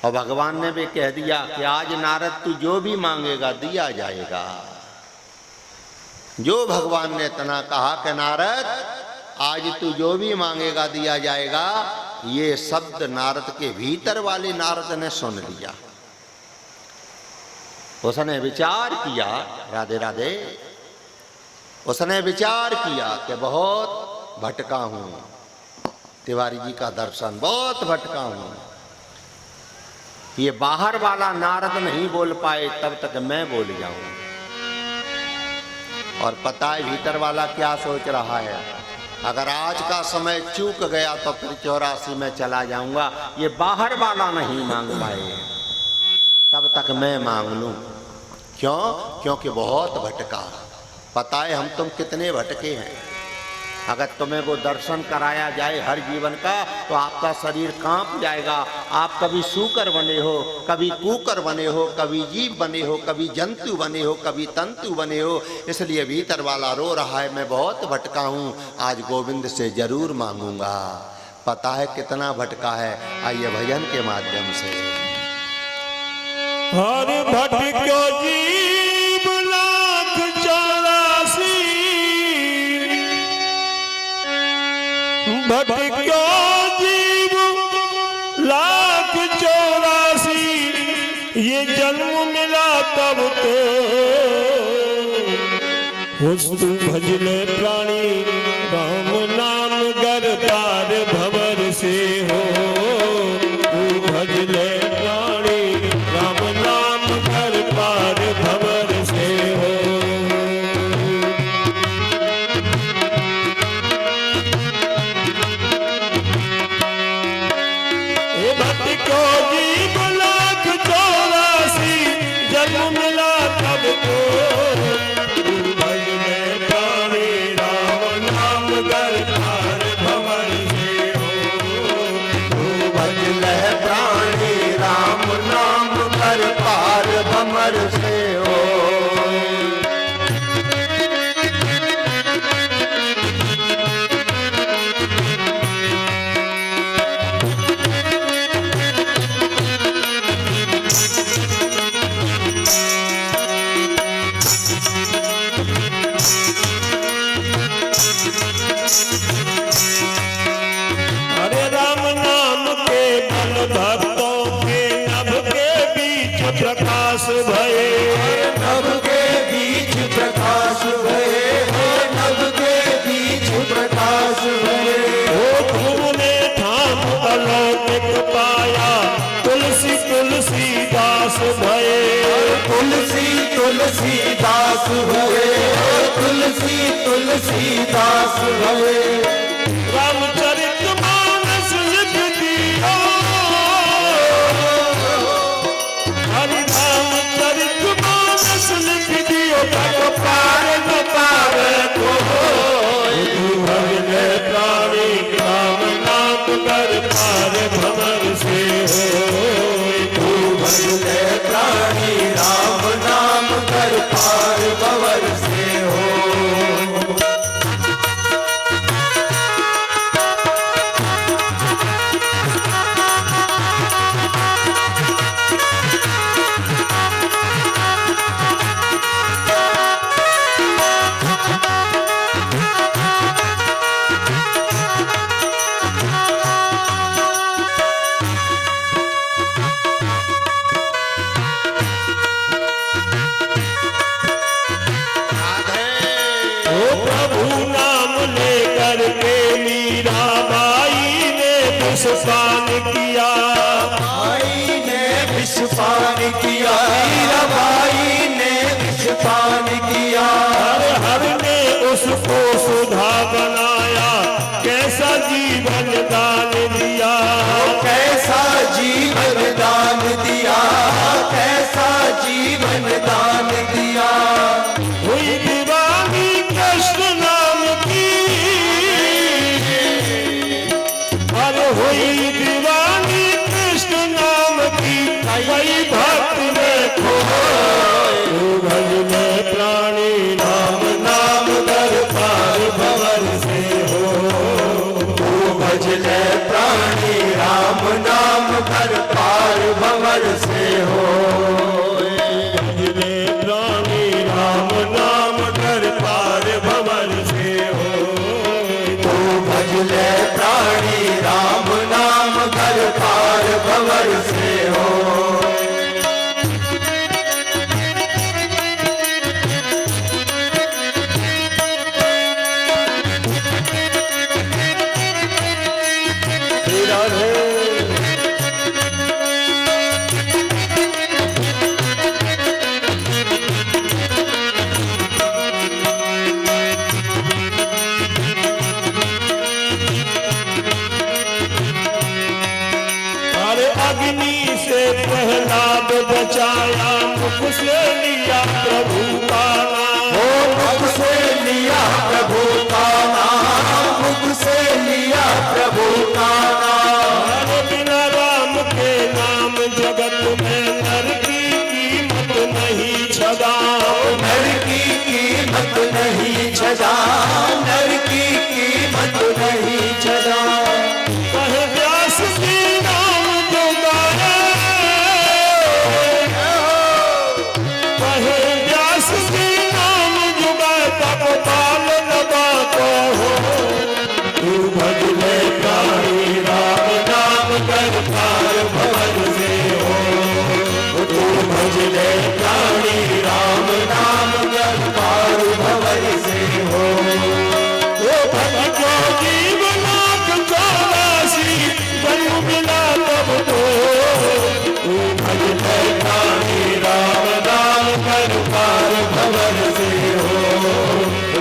और भगवान ने भी कह दिया कि आज नारद तू जो भी मांगेगा दिया जाएगा। जो भगवान ने इतना कहा कि नारद आज तू जो भी मांगेगा दिया जाएगा, ये शब्द नारद के भीतर वाले नारद ने सुन लिया। उसने विचार किया, राधे राधे, उसने विचार किया कि बहुत भटका हूं, तिवारी जी का दर्शन, बहुत भटका हूं। ये बाहर वाला नारद नहीं बोल पाए तब तक मैं बोल जाऊं। और पता है भीतर वाला क्या सोच रहा है, अगर आज का समय चूक गया तो फिर 84 में चला जाऊंगा। ये बाहर वाला नहीं मांग पाए तब तक मैं मांग लूं। क्यों? क्योंकि बहुत भटका। पता है हम तुम कितने भटके हैं। अगर तुम्हें वो दर्शन कराया जाए हर जीवन का तो आपका शरीर कांप जाएगा। आप कभी सूकर बने हो, कभी कूकर बने हो, कभी जीव बने हो, कभी जंतु बने हो, कभी तंतु बने हो। इसलिए भीतर वाला रो रहा है मैं बहुत भटका हूँ, आज गोविंद से जरूर मांगूंगा। पता है कितना भटका है, आइए भजन के माध्यम से। हर भटक्यो जीव लाख 84, भटक्यो जीव लाख 84, ये जन्म मिला तब तो हुस्न भजले प्राणी राम नाम गर पार भंवर से हो। तू भजले प्राणी राम नाम गर पार भंवर से हो। भटक्यो जीव लाख 84, जन्म मिला तब तो भजले प्राणी राम नाम गर पार भंवर से हो। तू भजले प्राणी राम नाम कर पार भंवर से हो। अरे राम नाम के बल भक्तों के नभ के बीच प्रकाश भये। नभ के बीच प्रकाश भये, नभ के बीच प्रकाश भये। ओ तुमने ठाम अलौकिक पाया, तुलसी तुलसीदास भये। तुलसी तुलसीदास भये, तुलसी तुलसीदास भये। रामचरित मानस लिख दिया, हरि रामचरित मानस लिख दियो, तब पार न पावे कोई। तू भजले प्राणी राम नाम गर पार भंवर से होय। तू भजले प्राणी राम नाम कर पार भंवर से हो। विषपान किया, भाई ने विषपान किया, मीरा भाई ने विषपान किया। हर ने उसको सुधा बनाया, कैसा जीवन दान दिया। कैसा जीवन दान दिया, कैसा जीवन दान दिया। हुई दीवानी कृष्ण नाम की, अरे हुई दीवानी कृष्ण नाम की, वही भक्त में खोए। तू भजले प्राणी राम नाम कर पार भंवर से हो। तू भजले प्राणी राम नाम कर पार भंवर अग्नि से प्रहलाद बचाया, मुख से लिया प्रभु का नाम। ओ मुख से लिया प्रभु का नाम, मुख से लिया प्रभु का नाम। बिना राम के नाम जगत में नर की कीमत नहीं छदा, नर की कीमत नहीं छदा, नर की कीमत नहीं छदा। कहे व्यास जी नाम जो गाया, कहे व्यास जी नाम जो गाया, तब बाल लगा को हो। तू भज ले प्राणी राम नाम कर पार भवन से हो। तू भज ले प्राणी राम नाम कर पार भवन से हो। वो भक्त को जीवनाथ 84 जन्म मिला तब तो। तू भज ले प्राणी राम नाम कर पार भवन से हो।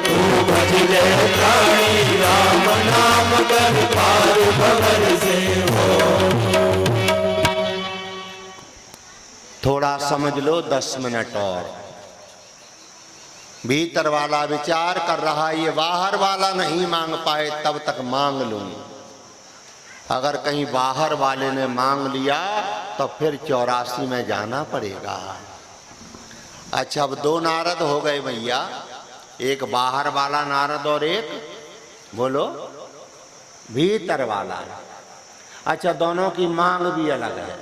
तू भज ले प्राणी राम नाम कर पार भवन से हो। थोड़ा समझ लो, 10 मिनट और। भीतर वाला विचार कर रहा है, ये बाहर वाला नहीं मांग पाए तब तक मांग लूं। अगर कहीं बाहर वाले ने मांग लिया तो फिर 84 में जाना पड़ेगा। अच्छा, अब 2 नारद हो गए भैया, एक बाहर वाला नारद और एक बोलो भीतर वाला। अच्छा, दोनों की मांग भी अलग है।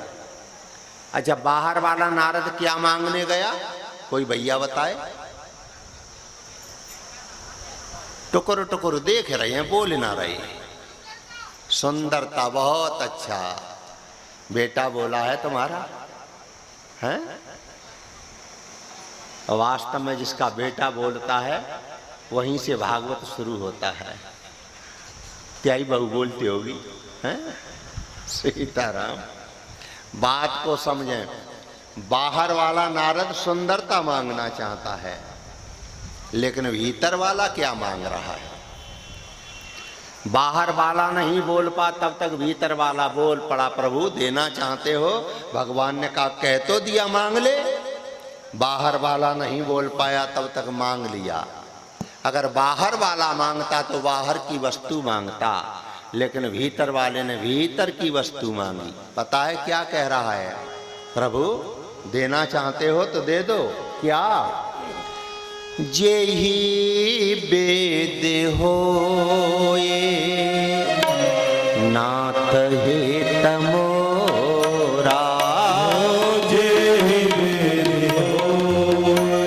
अच्छा, बाहर वाला नारद क्या मांगने गया, कोई भैया बताए? टुकुर टुकुर देख रहे हैं, बोल ना रहे। सुंदरता बहुत अच्छा, बेटा बोला है तुम्हारा है। वास्तव में जिसका बेटा बोलता है वहीं से भागवत शुरू होता है। क्या ही बहू बोलती होगी हैं? सीताराम, बात को समझें। बाहर वाला नारद सुंदरता मांगना चाहता है, लेकिन भीतर वाला क्या मांग रहा है? बाहर वाला नहीं बोल पा तब तक भीतर वाला बोल पड़ा, प्रभु देना चाहते हो? भगवान ने कहा कह तो दिया, मांग ले। बाहर वाला नहीं बोल पाया तब तक मांग लिया। अगर बाहर वाला मांगता तो बाहर की वस्तु मांगता, लेकिन भीतर वाले ने भीतर की वस्तु मांगी। पता है क्या कह रहा है? प्रभु देना चाहते हो तो दे दो। क्या? जेहि वेद होए नाथ हित मोरा, जेहि वेद होए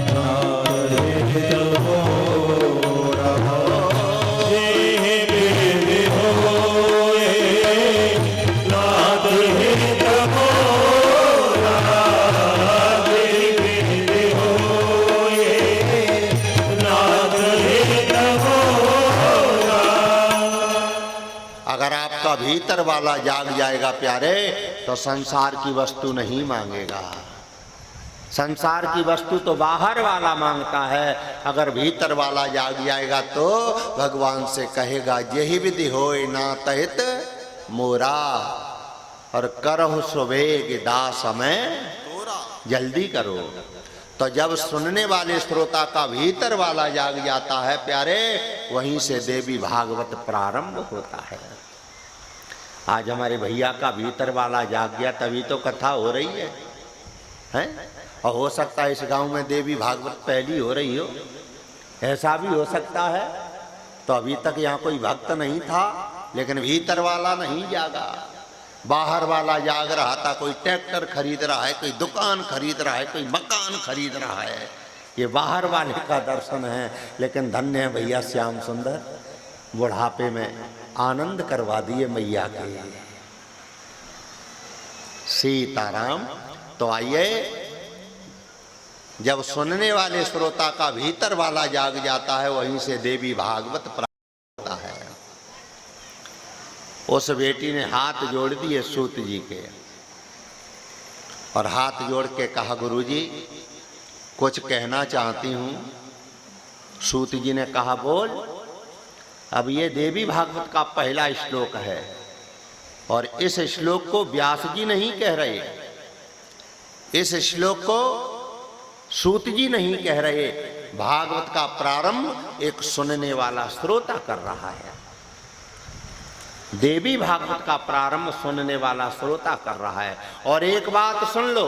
नाथ हित मोरा, जेहि वेद होए नाथ हित मोरा, जेहि वेद होए नाथ हित मोरा। अगर आपका भीतर वाला जाग जाएगा प्यारे, तो संसार की वस्तु नहीं मांगेगा। संसार की वस्तु तो बाहर वाला मांगता है। अगर भीतर वाला जाग जाएगा तो भगवान से कहेगा यही विधि होए नाथ हित मोरा, और करहु सुवेग दास में जल्दी करो। तो जब सुनने वाले श्रोता का भीतर वाला जाग जाता है प्यारे, वहीं से देवी भागवत प्रारंभ होता है। आज हमारे भैया का भीतर वाला जाग गया, तभी तो कथा हो रही है, हैं? और हो सकता है इस गांव में देवी भागवत पहली हो रही हो, ऐसा भी हो सकता है। तो अभी तक यहाँ कोई भक्त नहीं था, लेकिन भीतर वाला नहीं जागा। बाहर वाला जाग रहा था, कोई ट्रैक्टर खरीद रहा है, कोई दुकान खरीद रहा है, कोई मकान खरीद रहा है। ये बाहर वाले का दर्शन है। लेकिन धन्य है भैया श्याम सुंदर, बुढ़ापे में आनंद करवा दिए मैया के। सीताराम। तो आइए, जब सुनने वाले श्रोता का भीतर वाला जाग जाता है, वहीं से देवी भागवत प्राप्त होता है। उस बेटी ने हाथ जोड़ दिए सूत जी के, और हाथ जोड़ के कहा गुरुजी कुछ कहना चाहती हूँ। सूत जी ने कहा बोल। अब ये देवी भागवत का पहला श्लोक है। और इस श्लोक को व्यास जी नहीं कह रहे, इस श्लोक को सूत जी नहीं कह रहे, भागवत का प्रारंभ एक सुनने वाला श्रोता कर रहा है। देवी भागवत का प्रारंभ सुनने वाला श्रोता कर रहा है। और एक बात सुन लो,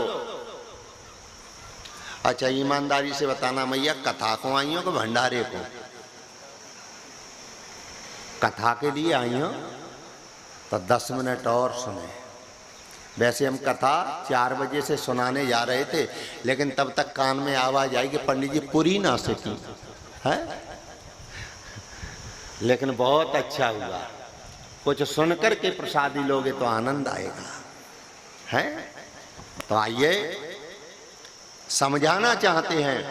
अच्छा ईमानदारी से बताना मैया, कथा को आई हो कि भंडारे को? कथा के लिए आई हो तो 10 मिनट और सुने। वैसे हम कथा 4 बजे से सुनाने जा रहे थे, लेकिन तब तक कान में आवाज आई कि पंडित जी पूरी ना सकी है। लेकिन बहुत अच्छा हुआ, कुछ सुनकर के प्रसादी लोगे तो आनंद आएगा, है। तो आइए, समझाना चाहते हैं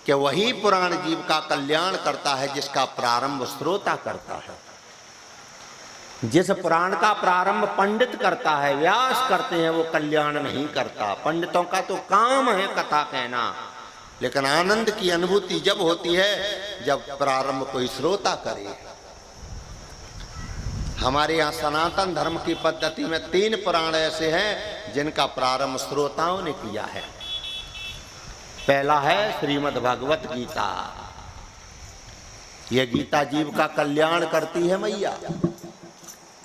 कि वही पुराण जीव का कल्याण करता है जिसका प्रारंभ श्रोता करता है। जिस पुराण का प्रारंभ पंडित करता है, व्यास करते हैं, वो कल्याण नहीं करता। पंडितों का तो काम है कथा कहना, लेकिन आनंद की अनुभूति जब होती है जब प्रारंभ कोई श्रोता करे। हमारे यहाँ सनातन धर्म की पद्धति में 3 पुराण ऐसे हैं जिनका प्रारंभ श्रोताओं ने किया है। पहला है श्रीमद् भगवत गीता। यह गीता जीव का कल्याण करती है मैया।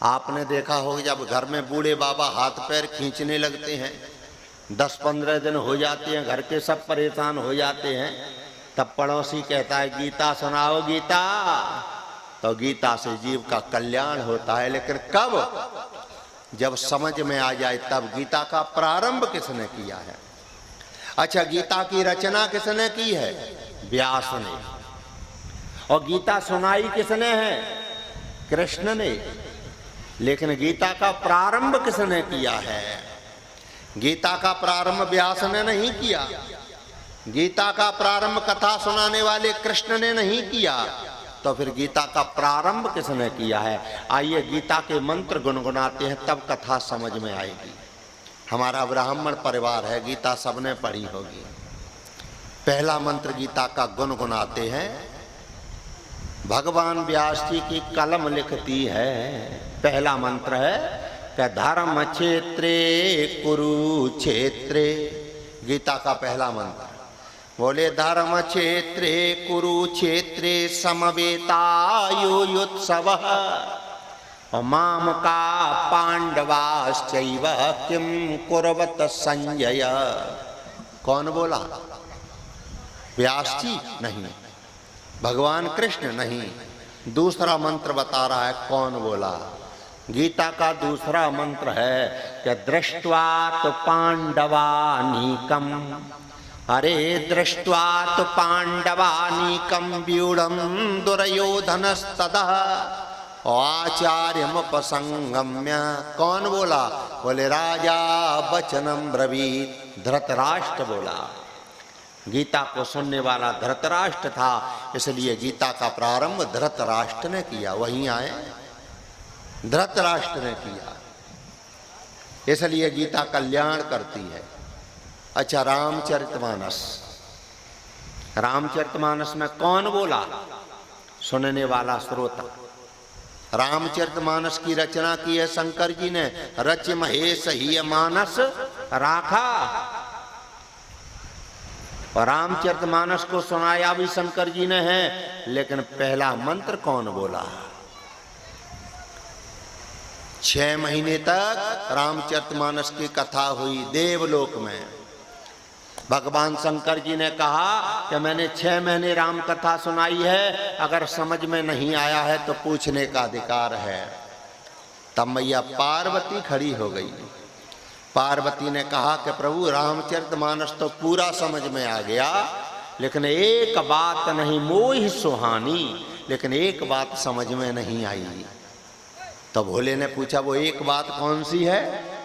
आपने देखा होगा जब घर में बूढ़े बाबा हाथ पैर खींचने लगते हैं, 10-15 दिन हो जाते हैं, घर के सब परेशान हो जाते हैं, तब पड़ोसी कहता है गीता सुनाओ गीता, तो गीता से जीव का कल्याण होता है। लेकिन कब? जब समझ में आ जाए तब। गीता का प्रारंभ किसने किया है? अच्छा, गीता की रचना किसने की है? व्यास ने। और गीता सुनाई किसने है? कृष्ण ने। लेकिन गीता का प्रारंभ किसने किया है? गीता का प्रारंभ व्यास ने नहीं किया। गीता का प्रारंभ कथा सुनाने वाले कृष्ण ने नहीं किया। तो फिर गीता का प्रारंभ किसने किया है? आइए गीता के मंत्र गुनगुनाते हैं, तब कथा समझ में आएगी। हमारा ब्राह्मण परिवार है, गीता सबने पढ़ी होगी। पहला मंत्र गीता का गुनगुनाते हैं। भगवान व्यास जी की कलम लिखती है। पहला मंत्र है कि धर्म क्षेत्रे कुरुक्षेत्रे। गीता का पहला मंत्र बोले, धर्म क्षेत्रे कुरुक्षेत्रे समवेतायुयुत्सवः माम का पांडवाश्चैव किम कुर्वत संजय। कौन बोला? व्यास जी? नहीं। भगवान कृष्ण? नहीं। दूसरा मंत्र बता रहा है कौन बोला। गीता का दूसरा मंत्र है कि दृष्ट्वा तो पांडवानीकम, अरे दृष्ट्वा तो पांडवानीकम व्यूढ़म दुर्योधनस्ततः आचार्यमुपसंगम्य। कौन बोला? बोले राजा वचनम ब्रवीत। धृतराष्ट्र बोला। गीता को सुनने वाला धृतराष्ट्र था, इसलिए गीता का प्रारंभ धृतराष्ट्र ने किया। वहीं आए, धृतराष्ट्र ने किया, इसलिए गीता कल्याण करती है। अच्छा, रामचरितमानस। रामचरितमानस में कौन बोला? सुनने वाला श्रोता। रामचरितमानस की रचना की है शंकर जी ने। रच महेश ही मानस राखा। और रामचरितमानस को सुनाया भी शंकर जी ने है, लेकिन पहला मंत्र कौन बोला? 6 महीने तक रामचरितमानस की कथा हुई देवलोक में। भगवान शंकर जी ने कहा कि मैंने 6 महीने राम कथा सुनाई है, अगर समझ में नहीं आया है तो पूछने का अधिकार है। तब मैया पार्वती खड़ी हो गई। पार्वती ने कहा कि प्रभु रामचरितमानस तो पूरा समझ में आ गया, लेकिन एक बात नहीं मोहि सुहानी, लेकिन एक बात समझ में नहीं आई। तो भोले ने पूछा वो एक बात कौन सी है?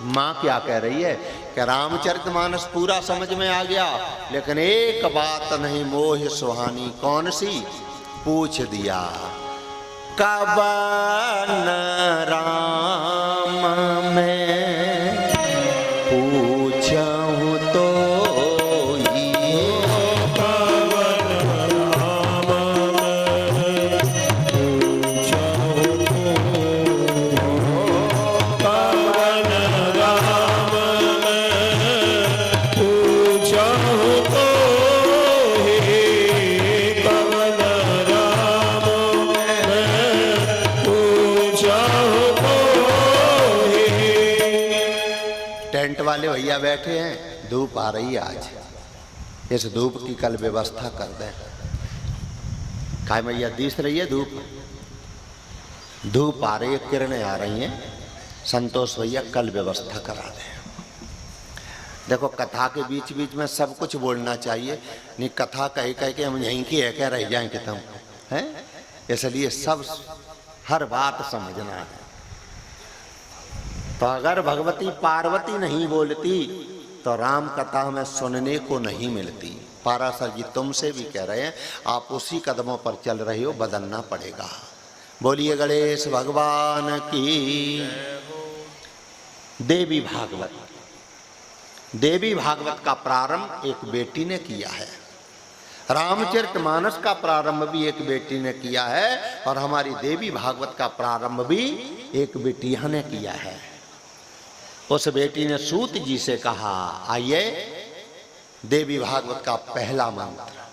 माँ क्या कह रही है कि रामचरितमानस पूरा समझ में आ गया, लेकिन एक बात नहीं मोहि सुहानी। कौन सी? पूछ दिया। कवन राम में पूछूं तो चाहो मोहि। टेंट वाले भैया बैठे हैं, धूप आ रही है आज, इस धूप की कल व्यवस्था कर दें। काय मैया दिख रही है धूप, धूप आ रही है, किरणें आ रही हैं, संतोष भैया कल व्यवस्था करा दें। देखो कथा के बीच बीच में सब कुछ बोलना चाहिए, नहीं कथा कह कह के हम यहीं की है क्या रह जाएं कि तुम हैं, इसलिए सब हर बात समझना है। तो अगर भगवती पार्वती नहीं बोलती तो राम कथा में सुनने को नहीं मिलती। पाराशर जी तुमसे भी कह रहे हैं, आप उसी कदमों पर चल रहे हो, बदलना पड़ेगा। बोलिए गणेश भगवान की। देवी भागवत, देवी भागवत का प्रारंभ एक बेटी ने किया है, रामचरितमानस का प्रारंभ भी एक बेटी ने किया है, और हमारी देवी भागवत का प्रारंभ भी एक बेटिया ने किया है। उस बेटी ने सूत जी से कहा, आइए देवी भागवत का पहला मंत्र।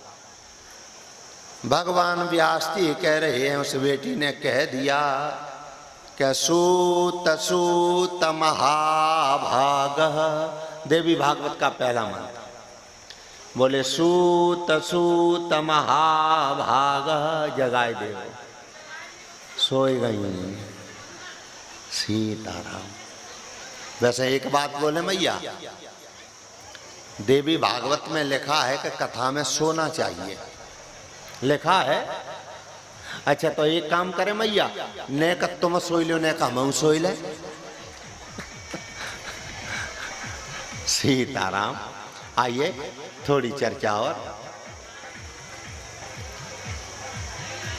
भगवान व्यास जी कह रहे हैं, उस बेटी ने कह दिया कि सूत सूत महाभागः, देवी भागवत का पहला मंत्र। बोले सूत सूत महाभागः, जगाए देव। सोई गई सीताराम। वैसे एक बात बोले मैया, देवी भागवत में लिखा है कि कथा में सोना चाहिए, लिखा है। अच्छा तो एक काम करे मैया, ने का तुम सोई लो, ने का हम सोई ले। सीताराम। आइए थोड़ी चर्चा और।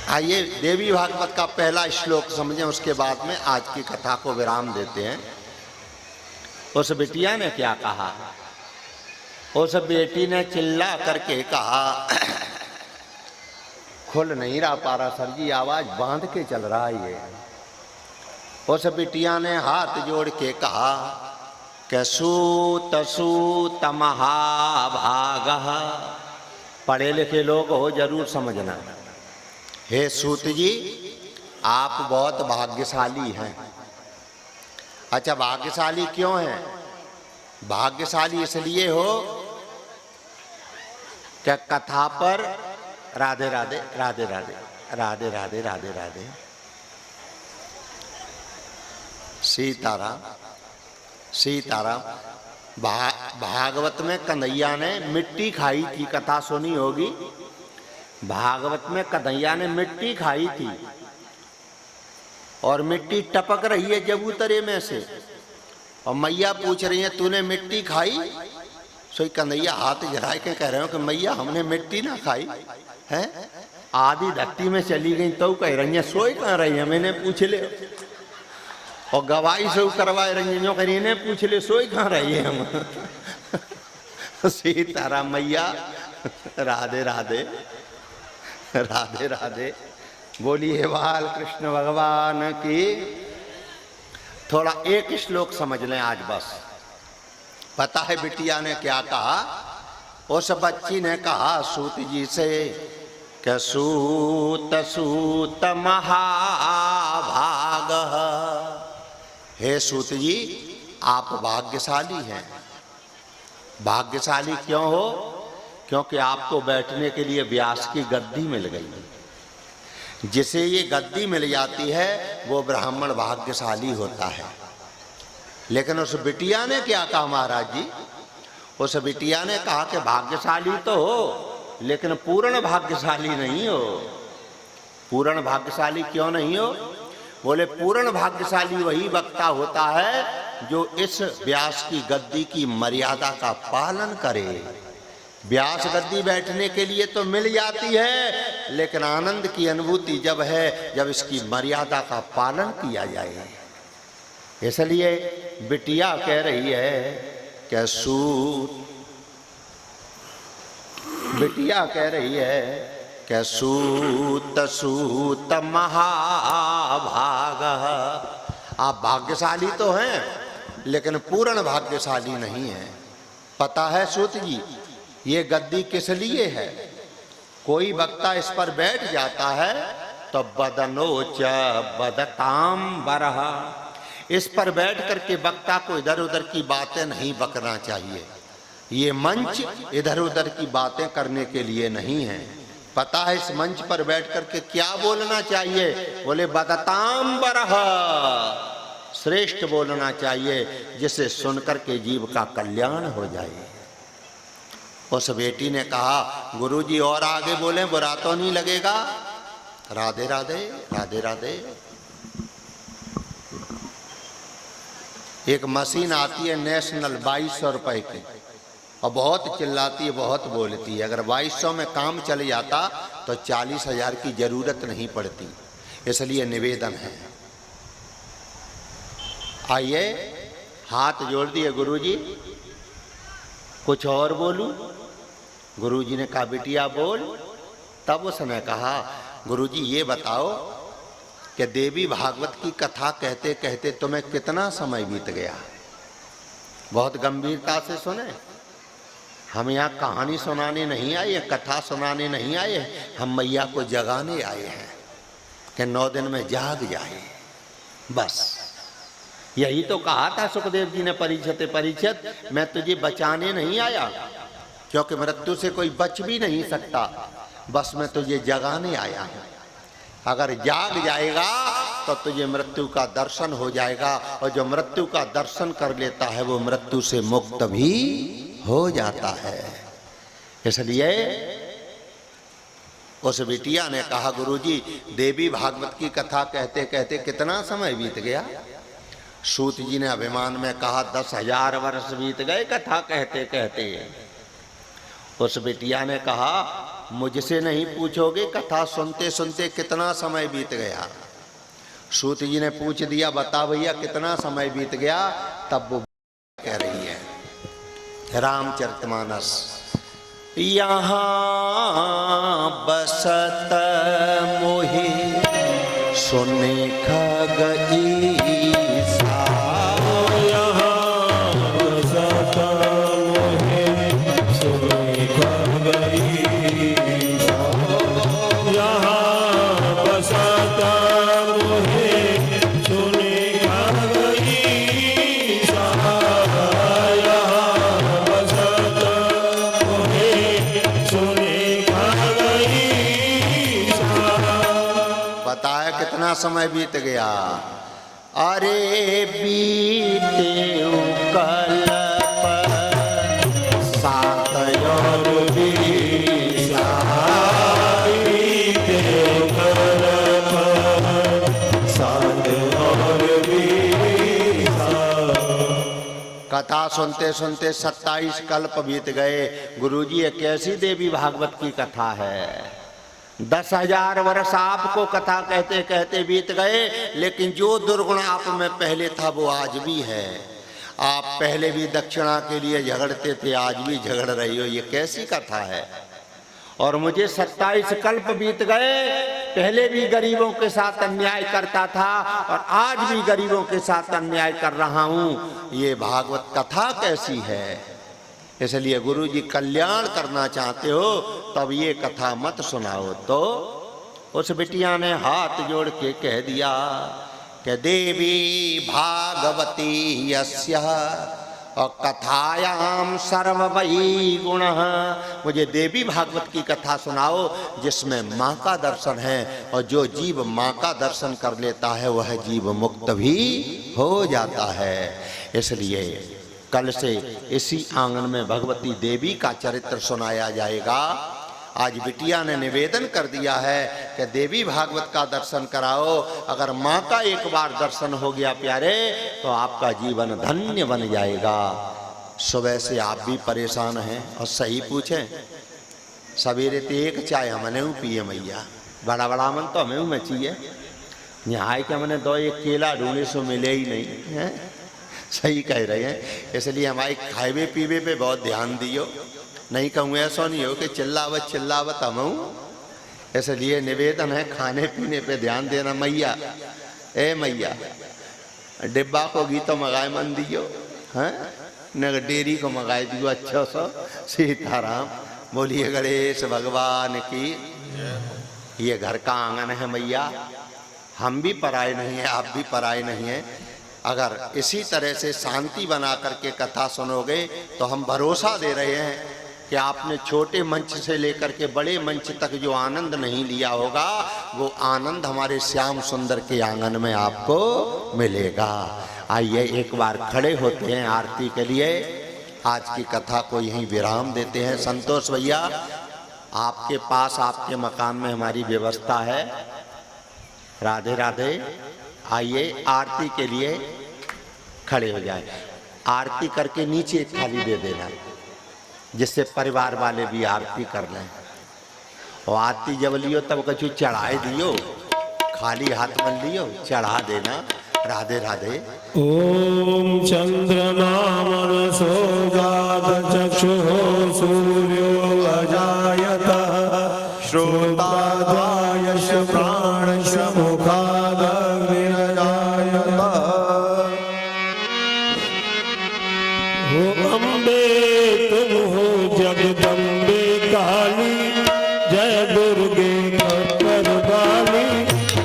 आइए देवी भागवत का पहला श्लोक समझें, उसके बाद में आज की कथा को विराम देते हैं। उस बिटिया ने क्या कहा? उस बेटी ने चिल्ला करके कहा, खुल नहीं रहा पाराशर जी, आवाज बांध के चल रहा है ये। उस बिटिया ने हाथ जोड़ के कहा कि सूत सूत महाभागः। पढ़े लिखे लोग हो जरूर समझना। हे सूत जी, आप बहुत भाग्यशाली हैं। अच्छा भाग्यशाली क्यों हैं? भाग्यशाली इसलिए हो कि कथा पर राधे राधे राधे राधे राधे राधे राधे राधे सीताराम सीताराम। भागवत में कन्हैया ने मिट्टी खाई थी, कथा सुनी होगी। भागवत में कन्हैया ने मिट्टी खाई थी और मिट्टी टपक रही है जबूतरे में से, और मैया पूछ रही है तूने मिट्टी खाई? सो कन्हैया हाथ जरा के कह रहे हो कि मैया हमने मिट्टी ना खाई है। आधी धरती में चली गई तो कह रही है सोई कहाँ रही है, मैंने पूछ ले। और गवाही से करवा रही है, कह रही पूछ ले सोई कहाँ रही है हम। सीताराम मैया राधे राधे राधे राधे। बोलिए बाल कृष्ण भगवान की। थोड़ा एक श्लोक समझ लें आज बस। पता है बिटिया ने क्या कहा? उस बच्ची ने कहा सूत जी से कि सूत सूत महाभागः। हे सूत जी, आप भाग्यशाली हैं। भाग्यशाली क्यों हो? क्योंकि आपको बैठने के लिए व्यास की गद्दी मिल गई। जिसे ये गद्दी मिल जाती है वो ब्राह्मण भाग्यशाली होता है। लेकिन उस बिटिया ने क्या कहा महाराज जी? उस बिटिया ने कहा कि भाग्यशाली तो हो लेकिन पूर्ण भाग्यशाली नहीं हो। पूर्ण भाग्यशाली क्यों नहीं हो? बोले पूर्ण भाग्यशाली वही वक्ता होता है जो इस व्यास की गद्दी की मर्यादा का पालन करे। व्यास गद्दी बैठने के लिए तो मिल जाती है, लेकिन आनंद की अनुभूति जब है जब इसकी मर्यादा का पालन किया जाए। इसलिए बिटिया कह रही है कि बिटिया कह रही है कि सूत सूत महाभागः। आप भाग्यशाली तो हैं लेकिन पूर्ण भाग्यशाली नहीं है। पता है सूत जी, ये गद्दी किस लिए है? कोई वक्ता इस पर बैठ जाता है तो बदनोच बदताम बरह, इस पर बैठ करके वक्ता को इधर उधर की बातें नहीं बकना चाहिए। ये मंच इधर उधर की बातें करने के लिए नहीं है। पता है इस मंच पर बैठ करके क्या बोलना चाहिए? बोले बदताम बरह, श्रेष्ठ बोलना चाहिए जिसे सुनकर के जीव का कल्याण हो जाए। उस बेटी ने कहा गुरुजी और आगे बोले, बुरा तो नहीं लगेगा? राधे राधे राधे राधे। एक मशीन आती है नेशनल 2200 रुपए की, और बहुत चिल्लाती है, बहुत बोलती है। अगर 2200 में काम चल जाता तो 40,000 की जरूरत नहीं पड़ती। इसलिए निवेदन है, आइए हाथ जोड़ दिए गुरुजी, कुछ और बोलूं? गुरुजी ने कहा बिटिया बोल। तब उसने कहा गुरुजी ये बताओ कि देवी भागवत की कथा कहते कहते तुम्हें कितना समय बीत गया? बहुत गंभीरता से सुने, हम यहाँ कहानी सुनाने नहीं आए, कथा सुनाने नहीं आए, हम मैया को जगाने आए हैं कि 9 दिन में जाग जाए। बस यही तो कहा था सुखदेव जी ने, परीक्षित मैं तुझे बचाने नहीं आया, क्योंकि मृत्यु से कोई बच भी नहीं सकता, बस मैं तुझे जगाने आया हूँ। अगर जाग जाएगा तो तुझे मृत्यु का दर्शन हो जाएगा, और जो मृत्यु का दर्शन कर लेता है वो मृत्यु से मुक्त भी हो जाता है। इसलिए उस बिटिया ने कहा गुरुजी देवी भागवत की कथा कहते कहते कितना समय बीत गया? सूत जी ने अभिमान में कहा 10,000 वर्ष बीत गए कथा कहते कहते। उस बिटिया ने कहा मुझसे नहीं पूछोगे कथा सुनते सुनते कितना समय बीत गया? सूत जी ने पूछ दिया बता भैया कितना समय बीत गया? तब वो कह रही है रामचरितमानस, यहाँ बसत मोहि सुने खगई समय बीत गया। अरे बीते कल्प सात और बीसा, बीते कल्प सात और बीसा। कथा सुनते सुनते 27 कल्प बीत गए। गुरुजी ये कैसी देवी भागवत की कथा है? 10,000 वर्ष आपको कथा कहते कहते बीत गए, लेकिन जो दुर्गुण आप में पहले था वो आज भी है। आप पहले भी दक्षिणा के लिए झगड़ते थे, आज भी झगड़ रही हो। ये कैसी कथा है? और मुझे 27 कल्प बीत गए, पहले भी गरीबों के साथ अन्याय करता था और आज भी गरीबों के साथ अन्याय कर रहा हूँ। ये भागवत कथा कैसी है? इसलिए गुरुजी कल्याण करना चाहते हो तब ये कथा मत सुनाओ। तो उस बिटिया ने हाथ जोड़ के कह दिया कि देवी भागवती यस्यः और कथायाम सर्ववै गुणः, मुझे देवी भागवत की कथा सुनाओ जिसमें माँ का दर्शन है, और जो जीव माँ का दर्शन कर लेता है वह जीव मुक्त भी हो जाता है। इसलिए कल से इसी आंगन में भगवती देवी का चरित्र सुनाया जाएगा। आज बिटिया ने निवेदन कर दिया है कि देवी भागवत का दर्शन कराओ। अगर माँ का एक बार दर्शन हो गया प्यारे तो आपका जीवन धन्य बन जाएगा। सुबह से आप भी परेशान हैं और सही पूछें, सवेरे तो एक चाय हमने पिए मैया, बड़ा बड़ा मन तो हमें में चाहिए। यहाँ आए कि हमने 2 एक केला ढूंढे सो मिले ही नहीं है। सही कह रहे हैं। इसलिए हमारे खाए पीवे पे बहुत ध्यान दियो, नहीं कहूँ ऐसा नहीं हो कि चिल्लावत चिल्लावत हम। इसलिए निवेदन है खाने पीने पे ध्यान देना। मैया ए मैया डिब्बा को गीतो मंगाए मन दियो, हैं न डेरी को मंगाए दियो। अच्छा सा सीताराम बोलिए गणेश भगवान की। ये घर का आंगन है मैया, हम भी पराए नहीं हैं, आप भी पराए नहीं हैं। अगर इसी तरह से शांति बना करके कथा सुनोगे तो हम भरोसा दे रहे हैं कि आपने छोटे मंच से लेकर के बड़े मंच तक जो आनंद नहीं लिया होगा वो आनंद हमारे श्याम सुंदर के आंगन में आपको मिलेगा। आइए एक बार खड़े होते हैं आरती के लिए। आज की कथा को यहीं विराम देते हैं। संतोष भैया, आपके पास आपके मकान में हमारी व्यवस्था है। राधे राधे। आइए आरती के लिए खड़े हो जाए। आरती करके नीचे एक थाली दे देना जिससे परिवार वाले भी आरती कर लें। और आरती जब लियो तब कछु चढ़ाए दियो, खाली हाथ में लियो, चढ़ा देना। राधे राधे। ओम चंद्रनामन सोजात चक्षुः सूर्यो अजायत श्रोताद्वायश प्राणश मुखादग्निरजायत। हो अम्बे तुम हो जगदम्बे काली, जय दुर्गे खप्पर वाली,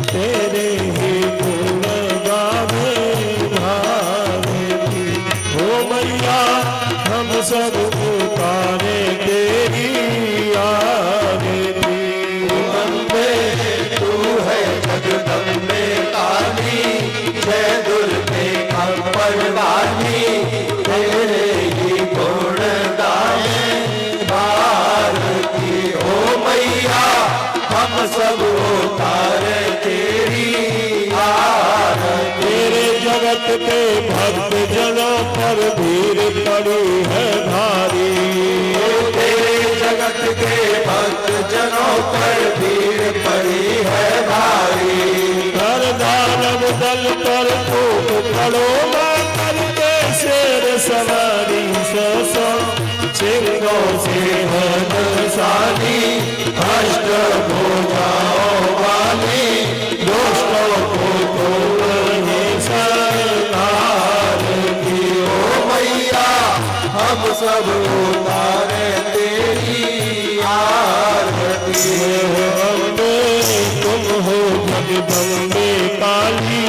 तेरे ही गुण गावे भावेती। हो मैया हम सब उतारे तेरी आरती। अम्बे तू है जगदम्बे काली, जय दुर्गे खप्पर वाली, तेरे ही गुण गाए भारती। ओ मैया हम सब उतारे तेरी आरती। तेरे जगत के भक्त जनों पर भीड़ पड़ी है भारी, तेरे जगत के भक्त जनों पर भीड़ पड़ी है भारी। हर दानव दल पर फूट पड़ो ना करके शेर सवारी। सो सिंहों से है बलशाली, अष्ट भुजाओं वाली, दुष्टों को तुम संहार की। ओ मैया हम सब उतारे तेरी आरती। अम्बे तुम हो जगदम्बे काली,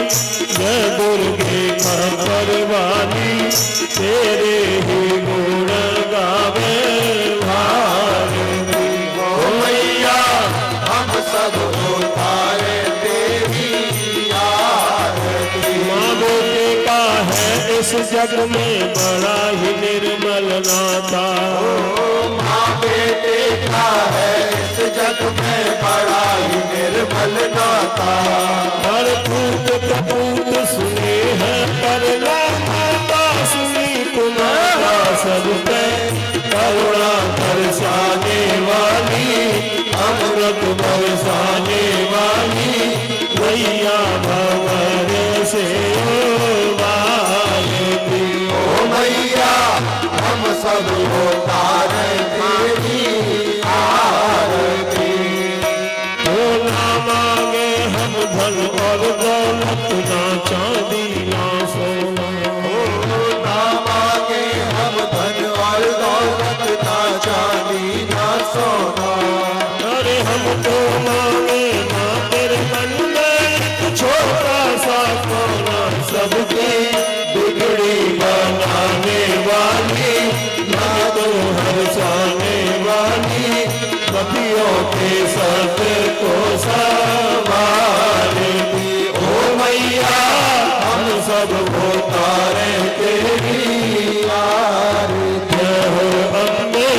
जय दुर्गे खप्पर वाली, तेरे ही गुण गावे भारती। ओ मैया हम सब उतारे तेरी आरती। माँ बेटे का है इस जग में बड़ा ही निर्मल नाता, माँ बेटे का है इस जग में बड़ा ही निर्मल नाता। हर पूत कपूत सुने हैं करना माता सुनी तुम्हारा सब पे करुणा बरसाने वाली, अमृत बरसाने वाली, मैया भंवर से वाली। ओ मैया हम सब उतारे तेरी आरती। तो ना मांगे हम धन और दौलत, ना चांदी ना सोना, ना मांगे हम धन और दौलत, ना चांदी ना सोना। अरे हमको मांगे ना तेरे मन में एक छोटा सा कोना, सबके बिगड़ी बनाने वाली, ना तो हर्षाने वाली, कपियों के सत को संभालती। ओ मैया हम सब उतारे तेरी आरती। जय हो अम्बे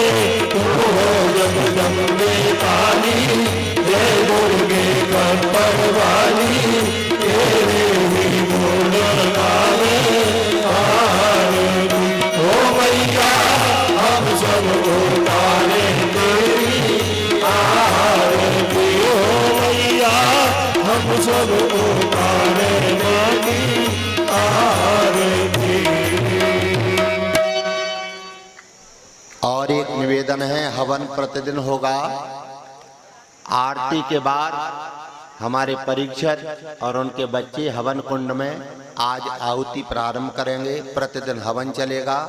तुम हो जगदम्बे काली, जय दुर्गे खप्पर वाली, तेरे ही गुण गावे भारती। ओ मैया हम सब उतारे तेरी आरती। हो मैया हम सब उतारे मांगी आरती। और एक निवेदन है, हवन प्रतिदिन होगा। आरती के बाद हमारे परीक्षक और उनके बच्चे हवन कुंड में आज आहुति प्रारंभ करेंगे। प्रतिदिन हवन चलेगा।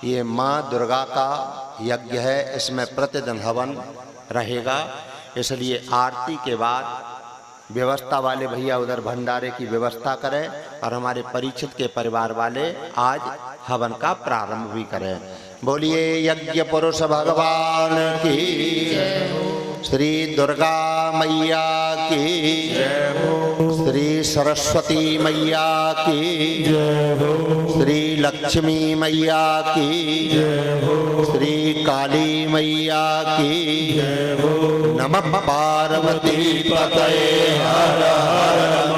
ये माँ दुर्गा का यज्ञ है, इसमें प्रतिदिन हवन रहेगा। इसलिए आरती के बाद व्यवस्था वाले भैया उधर भंडारे की व्यवस्था करें और हमारे परीक्षित के परिवार वाले आज हवन का प्रारंभ भी करें। बोलिए यज्ञ पुरुष भगवान की, श्री दुर्गा मैया की, श्री सरस्वती मैया की, श्री लक्ष्मी मैया की, श्री काली मैया की। नमः पार्वती पतये हर हर